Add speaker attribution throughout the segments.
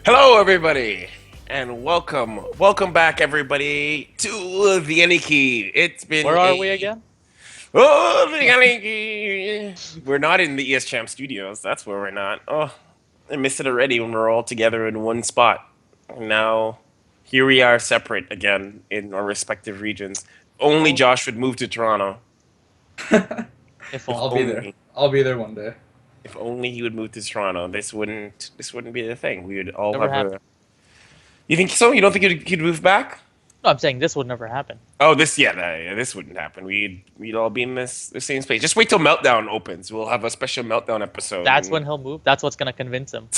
Speaker 1: Hello, everybody, and welcome back, everybody, to the Aniki. It's been
Speaker 2: Where are we again?
Speaker 1: the Aniki. We're not in the ES Champ Studios. That's where we're not. Oh, I missed it already when we're all together in one spot. And now, here we are, separate again in our respective regions. Only
Speaker 2: Oh,
Speaker 1: Josh would move to Toronto.
Speaker 2: if
Speaker 1: If
Speaker 2: only.
Speaker 3: I'll be there.
Speaker 1: only,
Speaker 3: I'll be there one day.
Speaker 1: if only he would move to Toronto. This wouldn't be the thing. We would all
Speaker 2: Never
Speaker 1: have
Speaker 2: happened.
Speaker 1: a. You think so? You don't think he'd move back?
Speaker 2: No, I'm saying this would never happen.
Speaker 1: Oh, this wouldn't happen. We'd all be in the same space. Just wait till Meltdown opens. We'll have a special Meltdown episode.
Speaker 2: That's when he'll move. That's what's gonna convince him.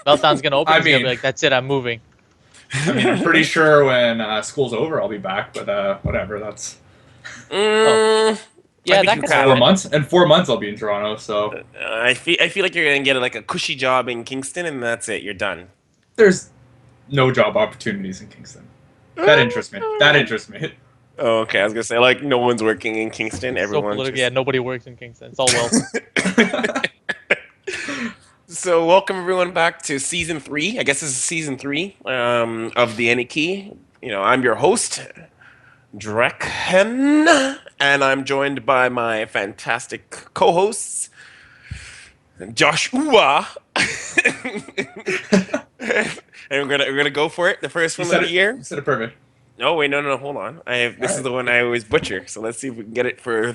Speaker 2: Meltdown's gonna open.
Speaker 3: I
Speaker 2: He's gonna be
Speaker 3: mean-
Speaker 2: like, "That's it. I'm moving."
Speaker 3: I mean, I'm pretty sure when school's over, I'll be back. But whatever. That's
Speaker 2: Yeah,
Speaker 1: think
Speaker 2: that
Speaker 1: you
Speaker 2: could
Speaker 1: can.
Speaker 2: happen.
Speaker 3: 4 months. In 4 months, I'll be in Toronto. So
Speaker 1: I feel like you're gonna get like a cushy job in Kingston, and that's it. You're done.
Speaker 3: there's no job opportunities in Kingston. That interests me. That interests me.
Speaker 1: Oh, okay. I was gonna say like no one's working in Kingston.
Speaker 2: So
Speaker 1: Everyone's
Speaker 2: political.
Speaker 1: just...
Speaker 2: Yeah, nobody works in Kingston. It's all well.
Speaker 1: So welcome everyone back to season 3. I guess this is season 3 of the Aniki. I'm your host, Drekken, and I'm joined by my fantastic co-hosts, Joshua. And we're gonna go for it. The first
Speaker 3: You
Speaker 1: one
Speaker 3: said
Speaker 1: of
Speaker 3: it.
Speaker 1: the year.
Speaker 3: You said it perfect.
Speaker 1: No, wait, no, hold on. This is the one I always butcher. So let's see if we can get it for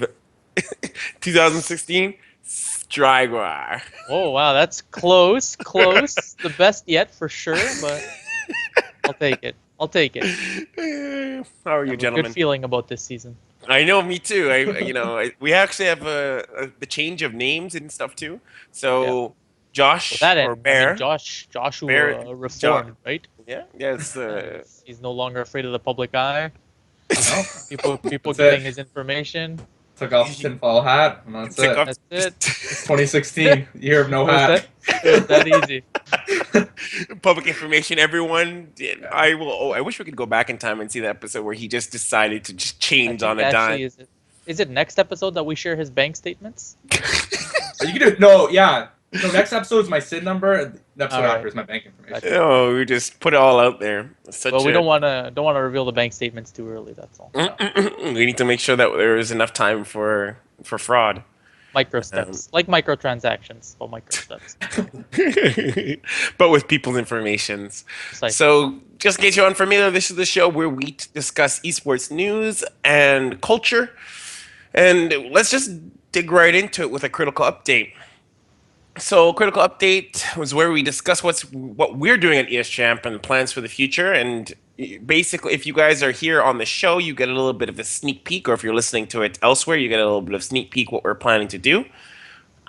Speaker 1: 2016. Strygor.
Speaker 2: Oh wow, that's close. Close. The best yet for sure, but I'll take it. I'll take it.
Speaker 1: How are
Speaker 2: I
Speaker 1: you,
Speaker 2: have a
Speaker 1: gentlemen?
Speaker 2: good feeling about this season.
Speaker 1: I know, me too. We actually have the change of names and stuff too. So Josh
Speaker 2: That
Speaker 1: or
Speaker 2: end,
Speaker 1: Bear.
Speaker 2: Joshua
Speaker 1: Bear-
Speaker 2: reformed, right?
Speaker 1: Yeah, it's
Speaker 2: He's no longer afraid of the public eye.
Speaker 3: No,
Speaker 2: People
Speaker 3: That's
Speaker 2: getting
Speaker 3: it.
Speaker 2: his information.
Speaker 3: took off the tinfoil hat, and that's
Speaker 1: Take
Speaker 3: it.
Speaker 1: off-
Speaker 2: That's it.
Speaker 3: It's 2016, year of no
Speaker 2: It was
Speaker 3: hat.
Speaker 2: It was that easy.
Speaker 1: public information. Everyone, I wish we could go back in time and see the episode where he just decided to just
Speaker 2: I
Speaker 1: change
Speaker 2: think
Speaker 1: on a
Speaker 2: actually,
Speaker 1: dime.
Speaker 2: is it next episode that we share his bank statements?
Speaker 3: You can do no, yeah. No, next episode is my SIN number. And the episode
Speaker 2: Alright.
Speaker 3: after is my bank information.
Speaker 2: Gotcha.
Speaker 1: Oh, we just put it all out there. Such
Speaker 2: Well, we
Speaker 1: a-
Speaker 2: don't wanna reveal the bank statements too early. That's all.
Speaker 1: We need to make sure that there is enough time for fraud.
Speaker 2: Micro steps, like microtransactions. Well, micro steps.
Speaker 1: But with people's informations.
Speaker 2: Precisely.
Speaker 1: So, just in case you're unfamiliar, this is the show where we discuss esports news and culture. And let's just dig right into it with a critical update. So, critical update was where we discuss what we're doing at ES Champ and plans for the future. And basically, if you guys are here on the show, you get a little bit of a sneak peek, or if you're listening to it elsewhere, you get a little bit of sneak peek what we're planning to do.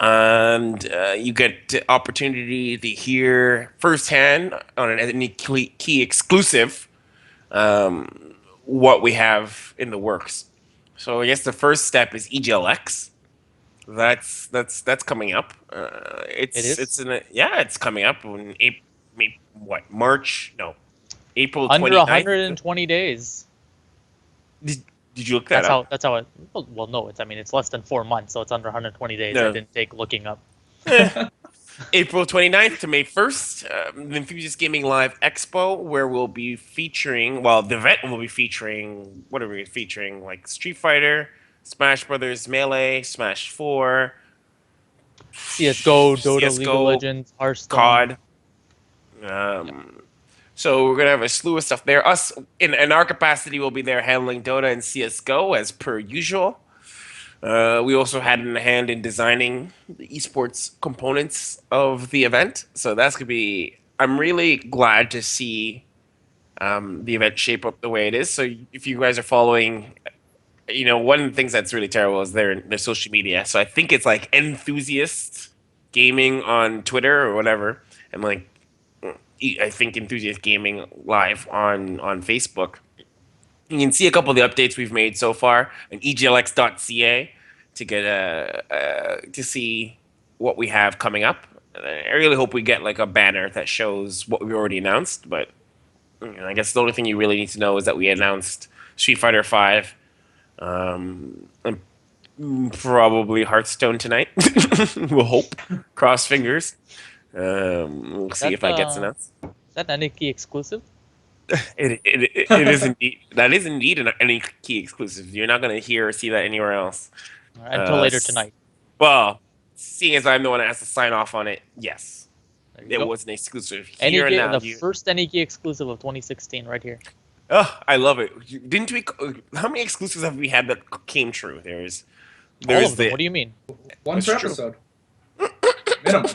Speaker 1: And you get the opportunity to hear firsthand on an key exclusive what we have in the works. So I guess the first step is EGLX. That's coming up.
Speaker 2: It is?
Speaker 1: It's coming up in March? No, April
Speaker 2: Under
Speaker 1: 29th.
Speaker 2: 120 days.
Speaker 1: Did you look that up?
Speaker 2: That's how it. Well, no, it's less than 4 months, so it's under 120 days.
Speaker 1: No.
Speaker 2: I didn't take looking up.
Speaker 1: April 29th to May 1st, the Enthusiast Gaming Live Expo, where we'll be featuring, the event will be featuring, what are we featuring? Like Street Fighter, Smash Brothers Melee, Smash 4,
Speaker 2: CS:GO, Dota, League of
Speaker 1: CS:GO,
Speaker 2: Legends, Hearthstone.
Speaker 1: COD. So we're gonna have a slew of stuff there. Us in our capacity will be there handling Dota and CS:GO as per usual. We also had a hand in designing the esports components of the event, so that's gonna be. I'm really glad to see the event shape up the way it is. So if you guys are following, one of the things that's really terrible is their social media. So I think it's like Enthusiast Gaming on Twitter or whatever, and like I think Enthusiast Gaming Live on Facebook. You can see a couple of the updates we've made so far on EGLX.ca to get to see what we have coming up. I really hope we get like a banner that shows what we already announced. But I guess the only thing you really need to know is that we announced Street Fighter V, and probably Hearthstone tonight. We'll hope. Cross fingers. We'll see if I get announced.
Speaker 2: Is that an key exclusive?
Speaker 1: It is indeed. That is indeed any key exclusive. You're not going to hear or see that anywhere else.
Speaker 2: All right, until later tonight.
Speaker 1: Well, seeing as I'm the one that has to sign off on it, yes,
Speaker 2: There you
Speaker 1: it
Speaker 2: go.
Speaker 1: was an exclusive here and now.
Speaker 2: The first NEK exclusive of 2016, right here.
Speaker 1: Oh, I love it. Didn't we? How many exclusives have we had that came true? There's
Speaker 2: All of them. What do you mean?
Speaker 3: One
Speaker 1: It's
Speaker 3: per
Speaker 1: true.
Speaker 3: episode. Minimum.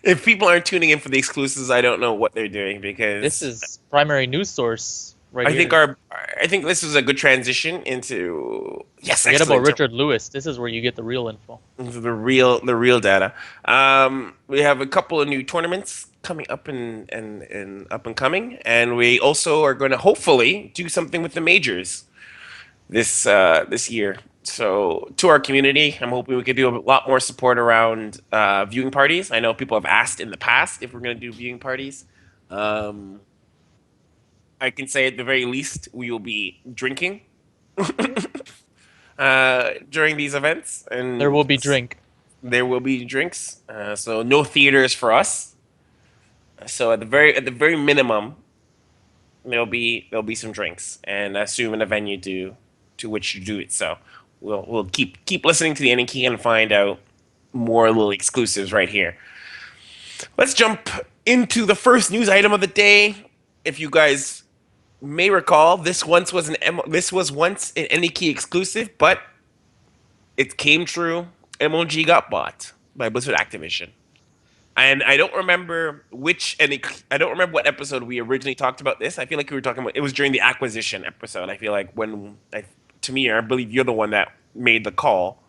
Speaker 1: If people aren't tuning in for the exclusives, I don't know what they're doing because
Speaker 2: This is primary news source right
Speaker 1: I
Speaker 2: here.
Speaker 1: think I think this is a good transition into yes,
Speaker 2: Forget about
Speaker 1: excellent.
Speaker 2: Richard Lewis. This is where you get the real info.
Speaker 1: The real data. We have a couple of new tournaments coming up and up and coming, and we also are going to hopefully do something with the majors this year. So to our community, I'm hoping we could do a lot more support around viewing parties. I know people have asked in the past if we're going to do viewing parties. I can say at the very least we will be drinking during these events, and
Speaker 2: There will be drink.
Speaker 1: there will be drinks. So no theaters for us. So at the very minimum, there'll be some drinks, and I assume in a venue to which you do it. So we'll keep listening to the Anarchy and find out more little exclusives right here. Let's jump into the first news item of the day. If you guys may recall, this once was an Anarchy exclusive, but it came true. MLG got bought by Blizzard Activision. And I don't remember I don't remember what episode we originally talked about this. I feel like we were talking about it was during the acquisition episode. I feel like to me, I believe you're the one that made the call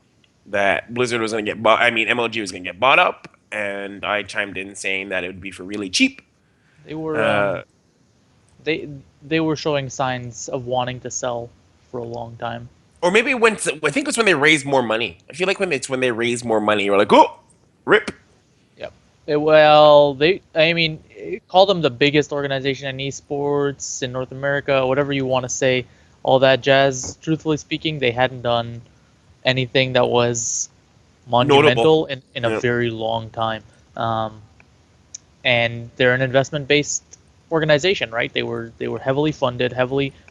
Speaker 1: that Blizzard was going to get bought. I mean, MLG was going to get bought up, and I chimed in saying that it would be for really cheap.
Speaker 2: They were they were showing signs of wanting to sell for a long time.
Speaker 1: Or maybe I think it was when they raised more money. I feel like when they raised more money, you're like, oh, rip.
Speaker 2: Call them the biggest organization in esports in North America, whatever you want to say, all that jazz. Truthfully speaking, they hadn't done anything that was monumental in a very long time. And they're an investment-based organization, right? They were heavily funded,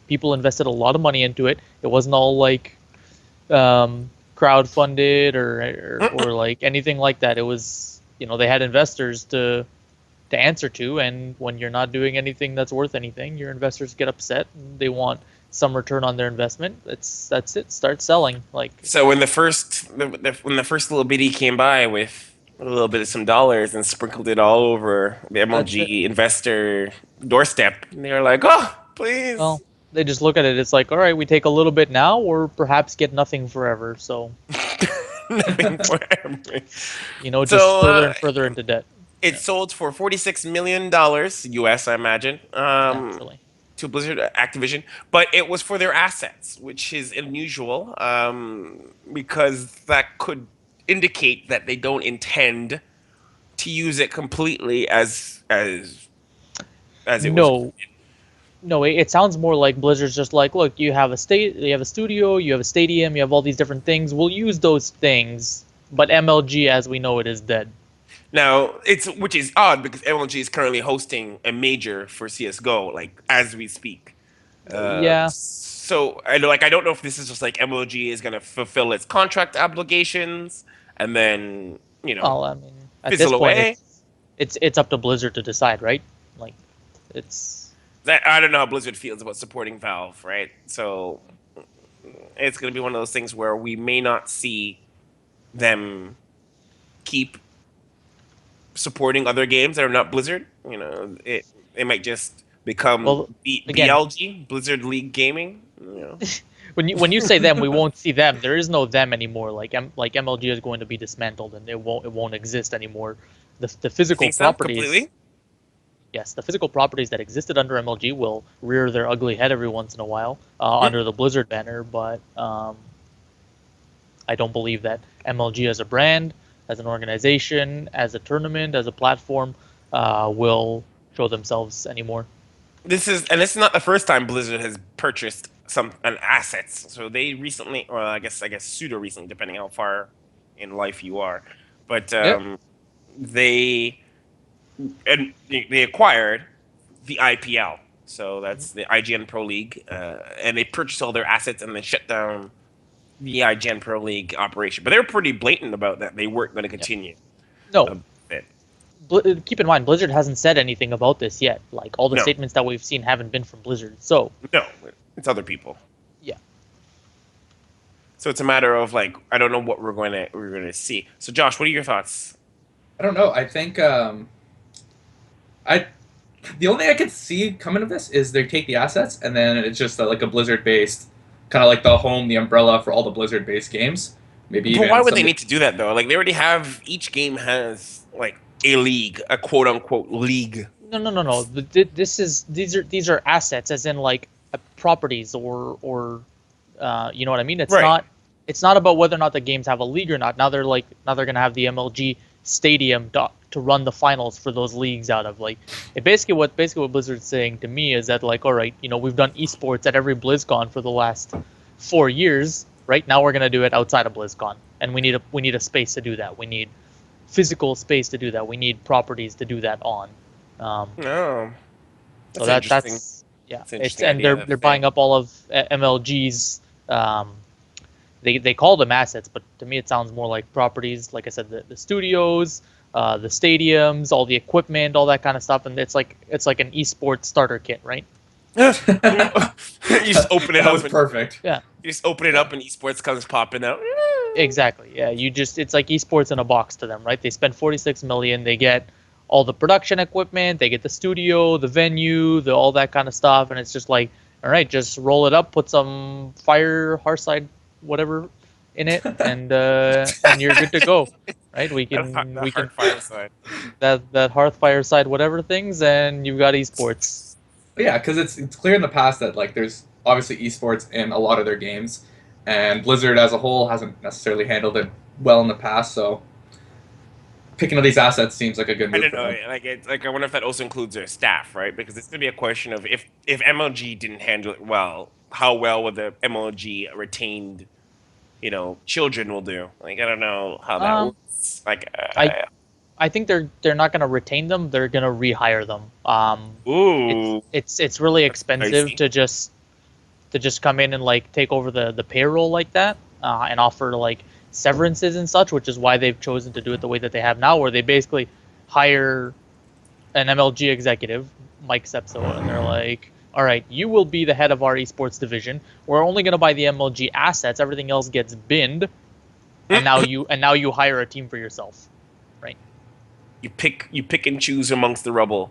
Speaker 2: people invested a lot of money into it. It wasn't all like crowdfunded or like anything like that. It was, they had investors to answer to, and when you're not doing anything that's worth anything, your investors get upset and they want some return on their investment. That's it. Start selling.
Speaker 1: So when the first little biddy came by with a little bit of some dollars and sprinkled it all over the MLG investor doorstep, and they were like, "Oh, please."
Speaker 2: Well, they just look at it. It's like, all right, we take a little bit now, or perhaps get nothing forever. So
Speaker 1: Nothing forever.
Speaker 2: Just further and further into debt.
Speaker 1: It sold for $46 million US, I imagine,
Speaker 2: Naturally.
Speaker 1: to Blizzard Activision, but it was for their assets, which is unusual because that could indicate that they don't intend to use it completely as it was.
Speaker 2: No, it sounds more like Blizzard's just like, look, you have a studio, you have a stadium, you have all these different things. We'll use those things, but MLG as we know it is dead.
Speaker 1: Now, which is odd because MLG is currently hosting a major for CS:GO, like as we speak.
Speaker 2: Yeah.
Speaker 1: So I don't know if this is just like MLG is going to fulfill its contract obligations and then
Speaker 2: Well, I mean, at
Speaker 1: fizzle
Speaker 2: this point,
Speaker 1: away.
Speaker 2: it's up to Blizzard to decide, right? Like,
Speaker 1: I don't know how Blizzard feels about supporting Valve, right? So it's going to be one of those things where we may not see them keep supporting other games that are not Blizzard. It might just become BLG, Blizzard League Gaming.
Speaker 2: When you say them, we won't see them. There is no them anymore. Like MLG is going to be dismantled and it won't exist anymore. The physical properties.
Speaker 1: Completely?
Speaker 2: Yes, the physical properties that existed under MLG will rear their ugly head every once in a while under the Blizzard banner, but I don't believe that MLG as a brand, as an organization, as a tournament, as a platform, will show themselves anymore.
Speaker 1: This is not the first time Blizzard has purchased an assets. So they recently, or I guess pseudo recently, depending how far in life you are, but they and they acquired the IPL. So that's the IGN Pro League, and they purchased all their assets and then shut down the IGN Pro League operation. But they were pretty blatant about that. They weren't going to
Speaker 2: Yeah.
Speaker 1: continue.
Speaker 2: No,
Speaker 1: It.
Speaker 2: keep in mind, Blizzard hasn't said anything about this yet. Like all the
Speaker 1: No,
Speaker 2: statements that we've seen haven't been from Blizzard. So
Speaker 1: no, it's other people.
Speaker 2: yeah,
Speaker 1: So it's a matter of like I don't know what we're going to see. So Josh, what are your thoughts?
Speaker 3: I don't know. I think I the only thing I could see coming of this is they take the assets and then it's just like a Blizzard based, kind of like the umbrella for all the Blizzard based games. Maybe
Speaker 1: But
Speaker 3: even
Speaker 1: why would they
Speaker 3: something.
Speaker 1: need to do that though? Like they already have each game has like a league, a quote unquote league.
Speaker 2: no. These are assets, as in like properties or you know what I mean.
Speaker 1: Right.
Speaker 2: It's not about whether or not the games have a league or not. Now they're gonna have the MLG stadium to run the finals for those leagues out of. Like basically what Blizzard's saying to me is that like, all right, we've done esports at every BlizzCon for the last 4 years. Right now we're gonna do it outside of BlizzCon, and we need a space to do that. We need physical space to do that. We need properties to do that on.
Speaker 1: No,
Speaker 2: So
Speaker 1: that's interesting.
Speaker 2: that's yeah.
Speaker 1: That's an
Speaker 2: It's
Speaker 1: interesting
Speaker 2: and
Speaker 1: idea,
Speaker 2: they're
Speaker 1: I
Speaker 2: buying
Speaker 1: think.
Speaker 2: up all of MLG's. They call them assets, but to me it sounds more like properties. Like I said, the studios, the stadiums, all the equipment, all that kind of stuff, and it's like an esports starter kit, right?
Speaker 1: You just open it
Speaker 3: That
Speaker 1: up.
Speaker 3: was perfect.
Speaker 2: Yeah,
Speaker 1: You just open it up and esports comes popping out.
Speaker 2: exactly. Yeah, it's like esports in a box to them, right? They spend 46 million, they get all the production equipment, they get the studio, the venue, all that kind of stuff, and it's just like, all right, just roll it up, put some fire, Hearthside, whatever in it, and you're good to go, right? We can
Speaker 1: The heart fireside.
Speaker 2: that Hearth fireside whatever things, and you've got esports.
Speaker 3: But yeah, because it's clear in the past that like there's obviously esports in a lot of their games, and Blizzard as a whole hasn't necessarily handled it well in the past. So picking up these assets seems like a good
Speaker 1: I
Speaker 3: move
Speaker 1: don't
Speaker 3: for
Speaker 1: know.
Speaker 3: them.
Speaker 1: Like, I wonder if that also includes their staff, right? Because it's gonna be a question of if MLG didn't handle it well, how well would the MLG retained, children will do? Like, I don't know how that
Speaker 2: Um,
Speaker 1: works. Like,
Speaker 2: I I think they're not gonna retain them. They're gonna rehire them.
Speaker 1: ooh,
Speaker 2: It's really
Speaker 1: that's
Speaker 2: expensive
Speaker 1: spicy.
Speaker 2: to just come in and like take over the payroll like that, and offer like severances and such, which is why they've chosen to do it the way that they have now, where they basically hire an MLG executive, Mike Sepso, and they're like, all right, you will be the head of our esports division. We're only going to buy the MLG assets. Everything else gets binned, and now you hire a team for yourself, right?
Speaker 1: You pick and choose amongst the rubble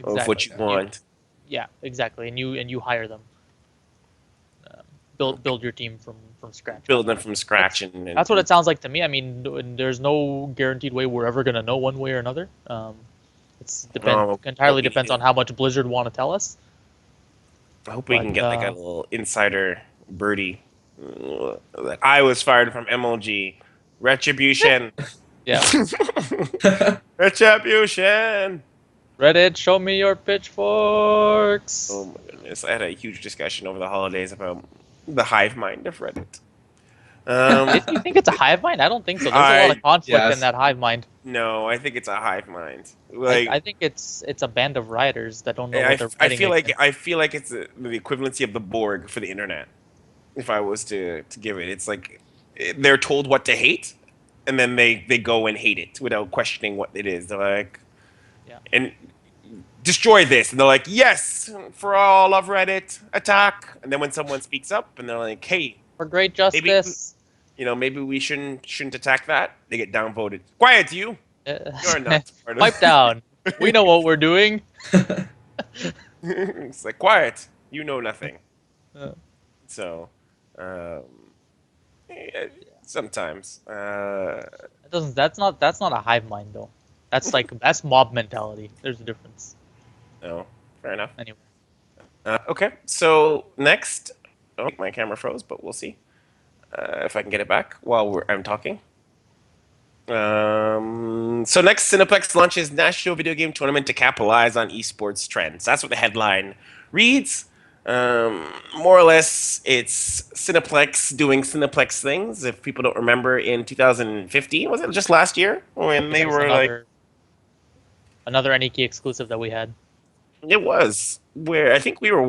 Speaker 1: of what
Speaker 2: Exactly.
Speaker 1: you want.
Speaker 2: Yeah, exactly. And you hire them. Build your team from scratch.
Speaker 1: Build them from scratch and
Speaker 2: That's what it sounds like to me. I mean, there's no guaranteed way we're ever gonna know one way or another. It's
Speaker 1: Oh,
Speaker 2: entirely
Speaker 1: but we
Speaker 2: depends
Speaker 1: do.
Speaker 2: on how much Blizzard want to tell us.
Speaker 1: I hope we
Speaker 2: But
Speaker 1: can get like a little insider birdie. That I was fired from MLG. Retribution.
Speaker 2: yeah,
Speaker 1: Retribution.
Speaker 2: Reddit, show me your pitchforks.
Speaker 1: Oh my goodness. I had a huge discussion over the holidays about the hive mind of Reddit.
Speaker 2: If you think it's a hive mind, I don't think so. There's a lot of conflict in
Speaker 3: Yes.
Speaker 2: that hive mind.
Speaker 1: No, I think it's a hive mind.
Speaker 2: I,
Speaker 1: Like
Speaker 2: I think it's a band of rioters that don't know what they're
Speaker 1: I
Speaker 2: fighting
Speaker 1: feel like
Speaker 2: against.
Speaker 1: I feel like it's the equivalency of the Borg for the internet. If I was to give it, it's like they're told what to hate, and then they go and hate it without questioning what it is. They're like,
Speaker 2: Yeah.
Speaker 1: and destroy this, and they're like, yes, for all of Reddit, attack. And then when someone speaks up, and they're like, hey,
Speaker 2: For great
Speaker 1: maybe
Speaker 2: justice.
Speaker 1: maybe we shouldn't attack that. They get downvoted. Quiet, you. You're not part of
Speaker 2: Pipe down. We know what we're doing.
Speaker 1: It's like quiet. You know nothing.
Speaker 2: Uh,
Speaker 1: So, um, sometimes.
Speaker 2: That's not a hive mind though. That's mob mentality. There's a difference.
Speaker 1: No, fair enough.
Speaker 2: Anyway.
Speaker 1: Okay, so next, oh, my camera froze, but we'll see if I can get it back while I'm talking. So next, Cineplex launches National Video Game Tournament to capitalize on esports trends. That's what the headline reads. More or less, it's Cineplex doing Cineplex things. If people don't remember, in 2015, was it just last year when they
Speaker 2: There's
Speaker 1: were like,
Speaker 2: another- Another NEK exclusive that we had.
Speaker 1: It was where I think we were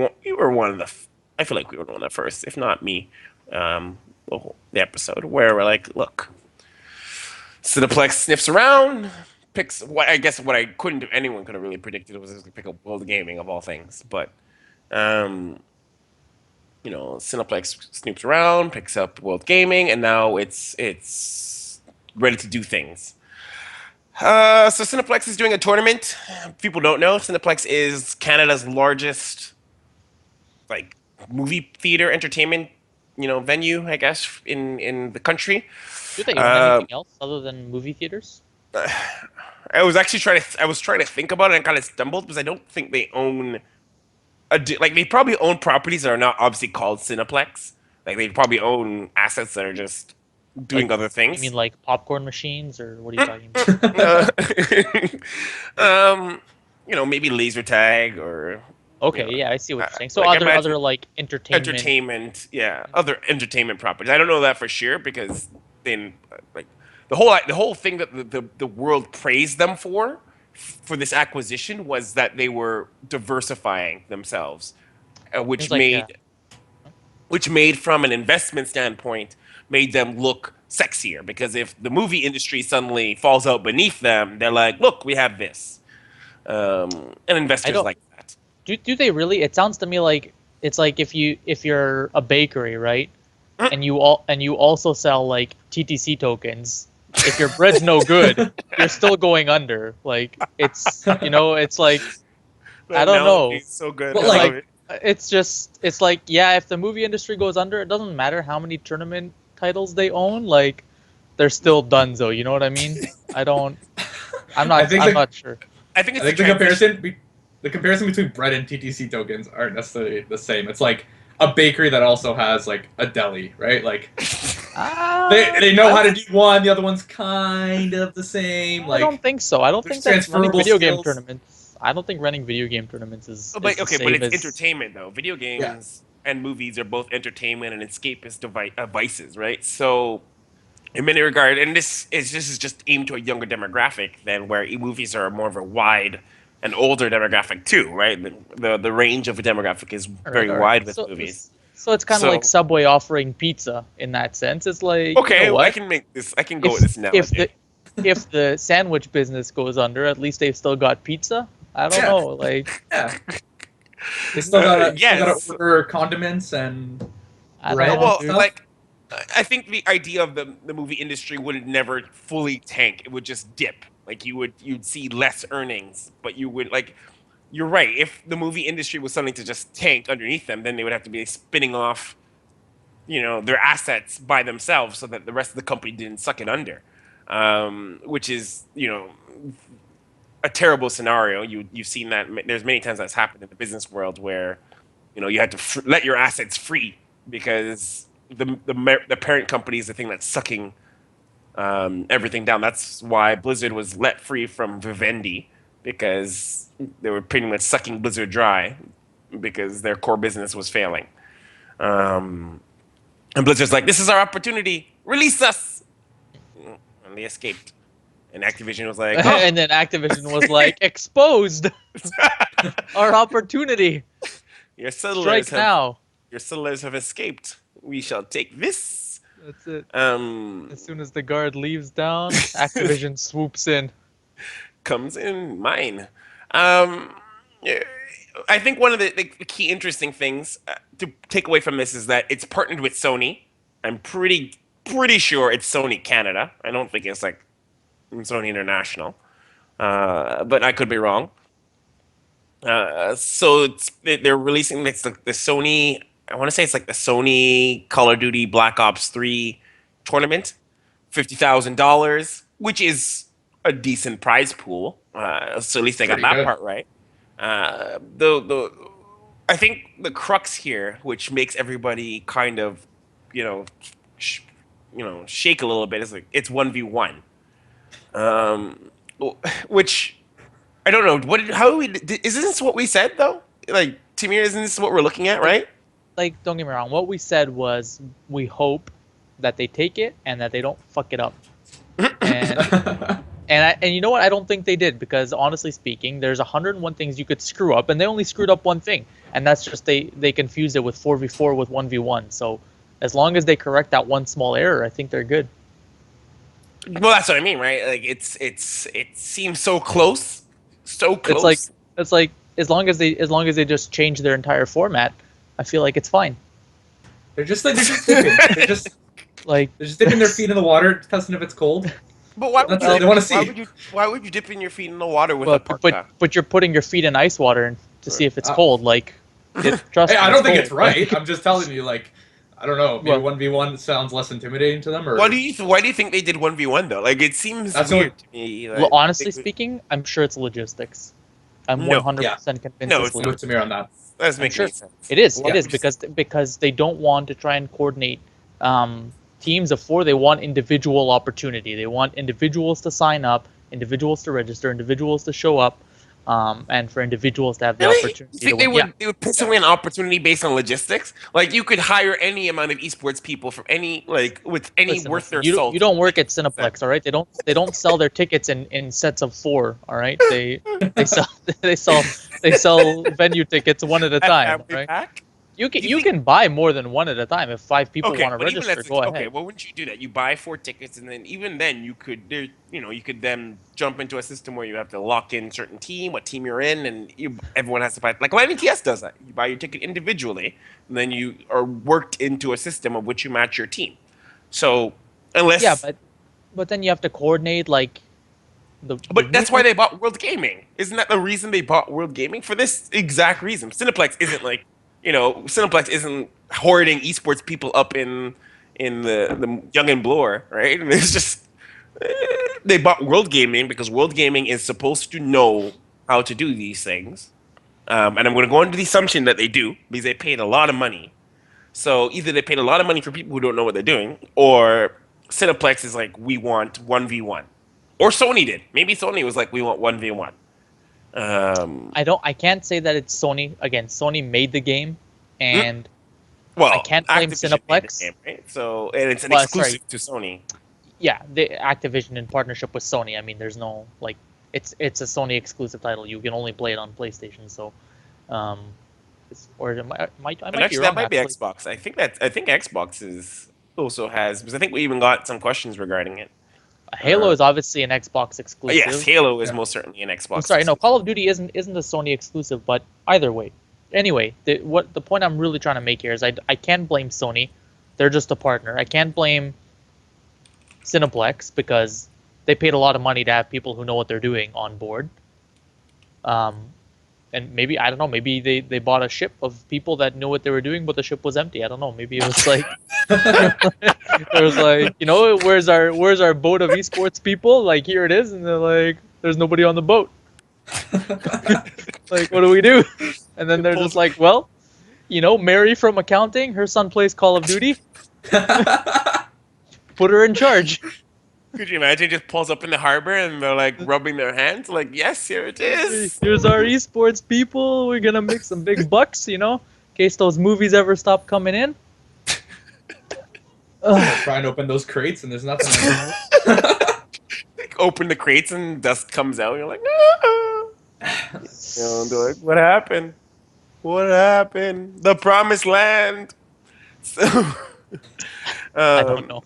Speaker 1: one of the. I feel like we were one of the first, if not me, the episode where we're like, look, Cineplex sniffs around, picks what I guess what I couldn't do. Anyone could have really predicted was to pick up World Gaming of all things, but um, Cineplex snoops around, picks up World Gaming, and now it's ready to do things. So Cineplex is doing a tournament. People don't know Cineplex is Canada's largest like movie theater entertainment venue, I guess, in the country.
Speaker 2: Do they own anything else other than movie theaters?
Speaker 1: I was actually trying to think about it and kind of stumbled because I don't think they own they probably own properties that are not obviously called Cineplex. Like they probably own assets that are just doing other things.
Speaker 2: You mean like popcorn machines, or what are you talking about?
Speaker 1: Maybe laser tag or
Speaker 2: Okay, yeah, I see what you're saying. So
Speaker 1: like,
Speaker 2: other like entertainment.
Speaker 1: Other entertainment properties. I don't know that for sure because then like the whole thing that the world praised them for this acquisition was that they were diversifying themselves, which made from an investment standpoint made them look sexier because if the movie industry suddenly falls out beneath them, they're like, look, we have this, and investors like that.
Speaker 2: Do they really? It sounds to me like it's like if you're a bakery, right? And you also sell like TTC tokens. If your bread's no good, you're still going under. Like it's it's like I don't know.
Speaker 1: It's so good.
Speaker 3: But like
Speaker 2: it's like if the movie industry goes under, it doesn't matter how many tournament titles they own. Like they're still donezo. You know what I mean? I'm not sure.
Speaker 1: I think
Speaker 3: the comparison between bread and TTC tokens aren't necessarily the same. It's like a bakery that also has like a deli, right? Like they know how to do one, the other one's kind of the same. Like
Speaker 2: I don't think so. I don't think that's running
Speaker 3: transferable
Speaker 2: video game
Speaker 3: skills.
Speaker 2: tournaments. I don't think running video game tournaments is.
Speaker 1: But
Speaker 2: is the
Speaker 1: okay,
Speaker 2: same
Speaker 1: but it's
Speaker 2: as-
Speaker 1: entertainment though. Video games and movies are both entertainment and escapist devices, right? So, in many regards, and this is just aimed to a younger demographic than where movies are more of a wide and older demographic too, right? The range of a demographic is very wide with movies.
Speaker 2: So it's kind of like Subway offering pizza in that sense. It's like
Speaker 1: Okay, I can make this. I can go with this now.
Speaker 2: If the sandwich business goes under, at least they've still got pizza. I don't know, like
Speaker 3: they still gotta order condiments and
Speaker 2: I don't
Speaker 3: bread.
Speaker 2: know,
Speaker 1: Well,
Speaker 2: dude.
Speaker 1: like I think the idea of the movie industry would never fully tank. It would just dip. Like you'd see less earnings, but you would like. You're right. If the movie industry was something to just tank underneath them, then they would have to be spinning off, their assets by themselves, so that the rest of the company didn't suck it under, which is a terrible scenario. You've seen that. There's many times that's happened in the business world where you had to let your assets free because the parent company is the thing that's sucking everything down. That's why Blizzard was let free from Vivendi, because they were pretty much sucking Blizzard dry because their core business was failing. And Blizzard's like, this is our opportunity. Release us. And they escaped. And Activision was like, oh.
Speaker 2: And then Activision was like, exposed our opportunity.
Speaker 1: Your settlers
Speaker 2: now.
Speaker 1: Your settlers have escaped. We shall take this.
Speaker 2: That's it.
Speaker 1: As
Speaker 2: soon as the guard leaves down, Activision swoops in.
Speaker 1: Comes in mine. I think one of the key interesting things to take away from this is that it's partnered with Sony. I'm pretty sure it's Sony Canada. I don't think it's like Sony International, but I could be wrong. So they're releasing the Sony. I want to say it's like the Sony Call of Duty Black Ops 3 tournament, $50,000, which is a decent prize pool. So at least I got that part right. I think the crux here, which makes everybody kind of, shake a little bit, is like it's 1v1, which I don't know. Isn't this what we said though? Like Tamir, isn't this what we're looking at, right?
Speaker 2: Like, don't get me wrong. What we said was we hope that they take it and that they don't fuck it up. And And you know what? I don't think they did, because honestly speaking, there's 101 things you could screw up, and they only screwed up one thing, and that's just they confused it with 4v4 with 1v1. So as long as they correct that one small error, I think they're good.
Speaker 1: Well, that's what I mean, right? Like it seems so close, so
Speaker 2: It's like
Speaker 1: close.
Speaker 2: it's like as long as they just change their entire format, I feel like it's fine.
Speaker 3: They're just dipping.
Speaker 2: Like
Speaker 3: They're just dipping their feet in the water, testing if it's cold.
Speaker 1: But why would
Speaker 3: That's
Speaker 1: you?
Speaker 3: it. They wanna
Speaker 1: Why
Speaker 3: see.
Speaker 1: would you? Why would you dip in your feet in the water with
Speaker 2: well,
Speaker 1: a parka?
Speaker 2: but you're putting your feet in ice water to see if it's
Speaker 3: Uh,
Speaker 2: cold. Like, trust
Speaker 3: Hey,
Speaker 2: me,
Speaker 3: I don't think
Speaker 2: cold.
Speaker 3: it's right. I'm just telling you, like, I don't know. Maybe
Speaker 2: Well-
Speaker 3: 1v1 sounds less intimidating to them, or
Speaker 1: Why do you think they did 1v1 though? Like it seems
Speaker 3: That's
Speaker 1: weird
Speaker 3: what-
Speaker 1: to me.
Speaker 2: Well,
Speaker 1: Like,
Speaker 2: honestly
Speaker 1: they-
Speaker 2: speaking, I'm sure it's logistics. I'm
Speaker 1: No.
Speaker 2: 100% convinced
Speaker 1: No,
Speaker 2: it's
Speaker 1: it's
Speaker 3: I'm
Speaker 1: not.
Speaker 3: with Samir on that.
Speaker 1: That's
Speaker 2: I'm
Speaker 1: making
Speaker 2: sure
Speaker 1: sense.
Speaker 2: It is.
Speaker 3: Yeah.
Speaker 2: It is because they don't want to try and coordinate teams of four. They want individual opportunity. They want individuals to sign up, individuals to register, individuals to show up, and for individuals to have the
Speaker 1: Really?
Speaker 2: opportunity
Speaker 1: You think
Speaker 2: to win.
Speaker 1: they would piss away an opportunity based on logistics? Like you could hire any amount of esports people from any with any
Speaker 2: Listen,
Speaker 1: worth their
Speaker 2: you
Speaker 1: salt.
Speaker 2: you don't work at Cineplex, all right? They don't sell their tickets in sets of 4, all right? They sell they sell venue tickets one at a time,
Speaker 1: Family
Speaker 2: right?
Speaker 1: pack?
Speaker 2: You can
Speaker 1: Do you
Speaker 2: you
Speaker 1: think-
Speaker 2: can buy more than one at a time if 5 people
Speaker 1: Okay,
Speaker 2: want to
Speaker 1: but even
Speaker 2: register.
Speaker 1: that's
Speaker 2: Go
Speaker 1: okay.
Speaker 2: ahead.
Speaker 1: Well, wouldn't you do that? You buy 4 tickets, and then even then you could you could then jump into a system where you have to lock in certain team, what team you're in, and everyone has to buy. Like Live TS does that. You buy your ticket individually, and then you are worked into a system of which you match your team. So unless
Speaker 2: Yeah, but then you have to coordinate like the.
Speaker 1: But that's why they bought World Gaming. Isn't that the reason they bought World Gaming? For this exact reason. Cineplex isn't Cineplex isn't hoarding esports people up in the young and bloor, right? And it's just they bought World Gaming because World Gaming is supposed to know how to do these things. And I'm going to go into the assumption that they do because they paid a lot of money. So either they paid a lot of money for people who don't know what they're doing, or Cineplex is like, we want 1v1. Or Sony did. Maybe Sony was like, we want 1v1.
Speaker 2: I can't say that it's Sony. Again, Sony made the game, and
Speaker 1: Well,
Speaker 2: I can't blame
Speaker 1: Activision made
Speaker 2: Cineplex.
Speaker 1: the game, right? So, and it's an
Speaker 2: Well,
Speaker 1: exclusive to Sony.
Speaker 2: yeah, the Activision in partnership with Sony. I mean, there's no like, it's a Sony exclusive title. You can only play it on PlayStation. So, or I might
Speaker 1: And
Speaker 2: be
Speaker 1: actually,
Speaker 2: wrong.
Speaker 1: that might be
Speaker 2: actually.
Speaker 1: Xbox. I think Xbox also has, because I think we even got some questions regarding it.
Speaker 2: Halo is obviously an Xbox exclusive.
Speaker 1: Yes, Halo is
Speaker 3: Yeah.
Speaker 1: most certainly an Xbox.
Speaker 2: I'm sorry, no,
Speaker 1: exclusive.
Speaker 2: Call of Duty isn't a Sony exclusive, but either way. Anyway, the point I'm really trying to make here is I can't blame Sony. They're just a partner. I can't blame Cineplex because they paid a lot of money to have people who know what they're doing on board. And maybe, I don't know, maybe they bought a ship of people that knew what they were doing, but the ship was empty. I don't know. Maybe it was like it was like, where's our boat of esports people? Like, here it is, and they're like, there's nobody on the boat. Like, what do we do? And then they're just like, well, Mary from accounting, her son plays Call of Duty. Put her in charge.
Speaker 1: Could you imagine? Just pulls up in the harbor and they're like rubbing their hands, like, yes, here it is.
Speaker 2: Here's our esports people. We're gonna make some big bucks, in case those movies ever stop coming in. Ugh.
Speaker 3: Try and open those crates, and there's nothing. in there.
Speaker 1: Like, open the crates and dust comes out. You're like, no. And they're like, what happened? What happened? The promised land. So,
Speaker 2: I don't know.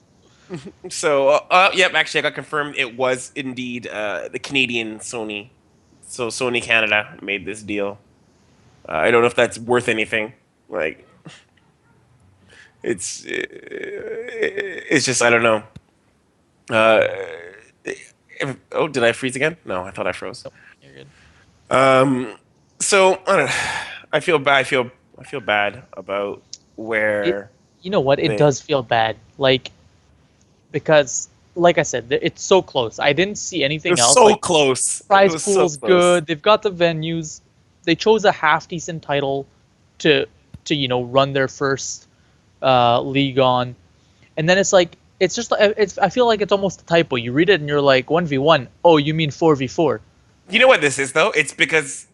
Speaker 1: So, yep, actually, I got confirmed it was indeed the Canadian Sony. So, Sony Canada made this deal. I don't know if that's worth anything. Like, it's just, I don't know. Did I freeze again? No, I thought I froze.
Speaker 2: You're good.
Speaker 1: So, I don't know. I feel bad. I feel bad about where.
Speaker 2: You know what? It
Speaker 1: They-
Speaker 2: does feel bad. Because, like I said, it's so close. I didn't see
Speaker 1: It
Speaker 2: anything
Speaker 1: was
Speaker 2: else.
Speaker 1: so
Speaker 2: Like,
Speaker 1: close.
Speaker 2: prize
Speaker 1: It was so
Speaker 2: pool's
Speaker 1: close.
Speaker 2: good. They've got the venues. They chose a half decent title to run their first league on, and then it's like I feel like it's almost a typo. You read it and you're like 1v1. Oh, you mean 4v4?
Speaker 1: You know what this is though? It's because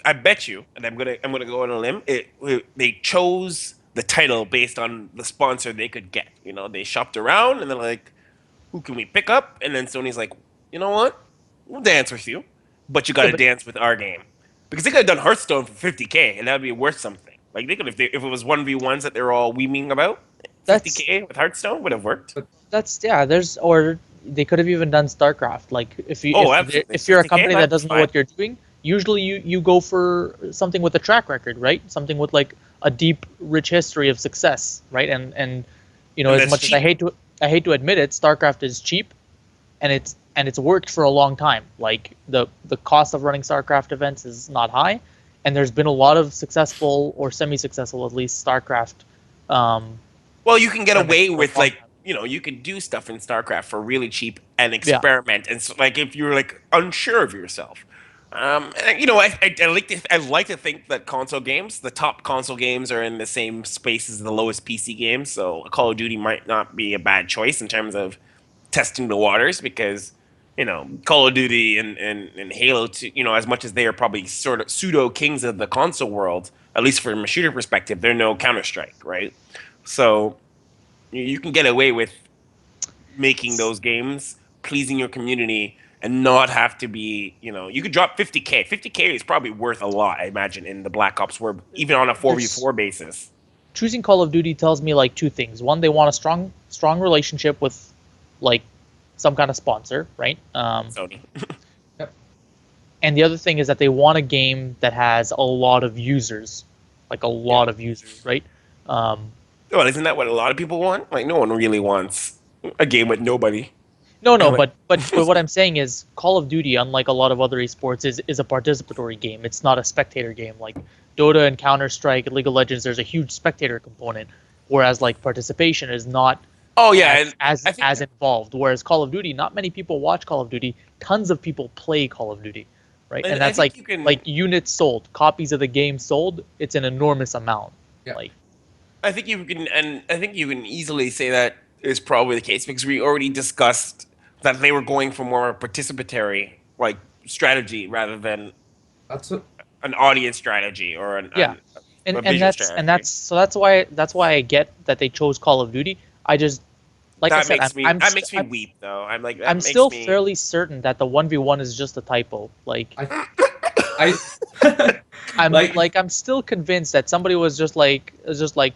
Speaker 1: I bet you, and I'm gonna go on a limb. They chose the title based on the sponsor they could get. They shopped around and they're like, who can we pick up? And then Sony's like, you know what? We'll dance with you, but you got
Speaker 2: Yeah,
Speaker 1: to
Speaker 2: but
Speaker 1: dance with our game because they could have done Hearthstone for 50K, and that would be worth something. Like they could if it was 1v1s that they're all weeming about,
Speaker 2: that's
Speaker 1: 50K with Hearthstone would have worked.
Speaker 3: But
Speaker 2: that's yeah. There's or they could have even done StarCraft. Like
Speaker 1: Oh, absolutely.
Speaker 2: if you're a
Speaker 1: 50K,
Speaker 2: company that
Speaker 1: that's
Speaker 2: doesn't know
Speaker 1: fine.
Speaker 2: what you're doing, usually you go for something with a track record, right? Something with like a deep, rich history of success, right? And
Speaker 1: And
Speaker 2: as
Speaker 1: that's
Speaker 2: much as I
Speaker 1: cheap.
Speaker 2: hate to admit it, StarCraft is cheap, and it's worked for a long time. Like the cost of running StarCraft events is not high, and there's been a lot of successful or semi-successful at least StarCraft um,
Speaker 1: Well, you can get
Speaker 2: tournaments
Speaker 1: away
Speaker 2: for a
Speaker 1: with
Speaker 2: long
Speaker 1: like
Speaker 2: time.
Speaker 1: you can do stuff in StarCraft for really cheap and
Speaker 2: Yeah.
Speaker 1: experiment, and so, like if you're like unsure of yourself. And, I like to think that the top console games, are in the same space as the lowest PC games. So Call of Duty might not be a bad choice in terms of testing the waters because Call of Duty and Halo 2, as much as they are probably sort of pseudo kings of the console world, at least from a shooter perspective, they're no Counter Strike, right? So you can get away with making those games pleasing your community and not have to be, you could drop 50K. 50K is probably worth a lot, I imagine, in the Black Ops world, even on a
Speaker 2: There's
Speaker 1: 4v4 basis.
Speaker 2: choosing Call of Duty tells me like two things. One, they want a strong relationship with like some kind of sponsor, right?
Speaker 1: Sony.
Speaker 3: yep.
Speaker 2: And the other thing is that they want a game that has a lot of users, like a
Speaker 1: Yeah.
Speaker 2: lot of users, right? Um,
Speaker 1: Well, isn't that what a lot of people want? Like, no one really wants a game with nobody.
Speaker 2: no,
Speaker 1: And like,
Speaker 2: but what I'm saying is Call of Duty, unlike a lot of other esports, is a participatory game. It's not a spectator game. Like Dota and Counter Strike, League of Legends, there's a huge spectator component, whereas like participation is not
Speaker 1: oh yeah, and I think,
Speaker 2: as involved. Whereas Call of Duty, not many people watch Call of Duty. Tons of people play Call of Duty, right?
Speaker 1: and
Speaker 2: And
Speaker 1: I
Speaker 2: that's
Speaker 1: think you can.
Speaker 2: like units sold, copies of the game sold. It's an enormous amount.
Speaker 3: Yeah.
Speaker 2: Like
Speaker 1: I think you can easily say that is probably the case because we already discussed that they were going for more participatory like strategy rather than
Speaker 3: That's what.
Speaker 1: an audience strategy or
Speaker 2: yeah,
Speaker 1: a
Speaker 2: and
Speaker 1: visual strategy.
Speaker 2: that's why I get that they chose Call of Duty. I just like I said,
Speaker 1: That makes me weep though. I'm like that
Speaker 2: I'm
Speaker 1: makes
Speaker 2: still
Speaker 1: me.
Speaker 2: fairly certain that the 1v1 is just a typo. Like
Speaker 3: I like
Speaker 2: I'm still convinced that somebody was just like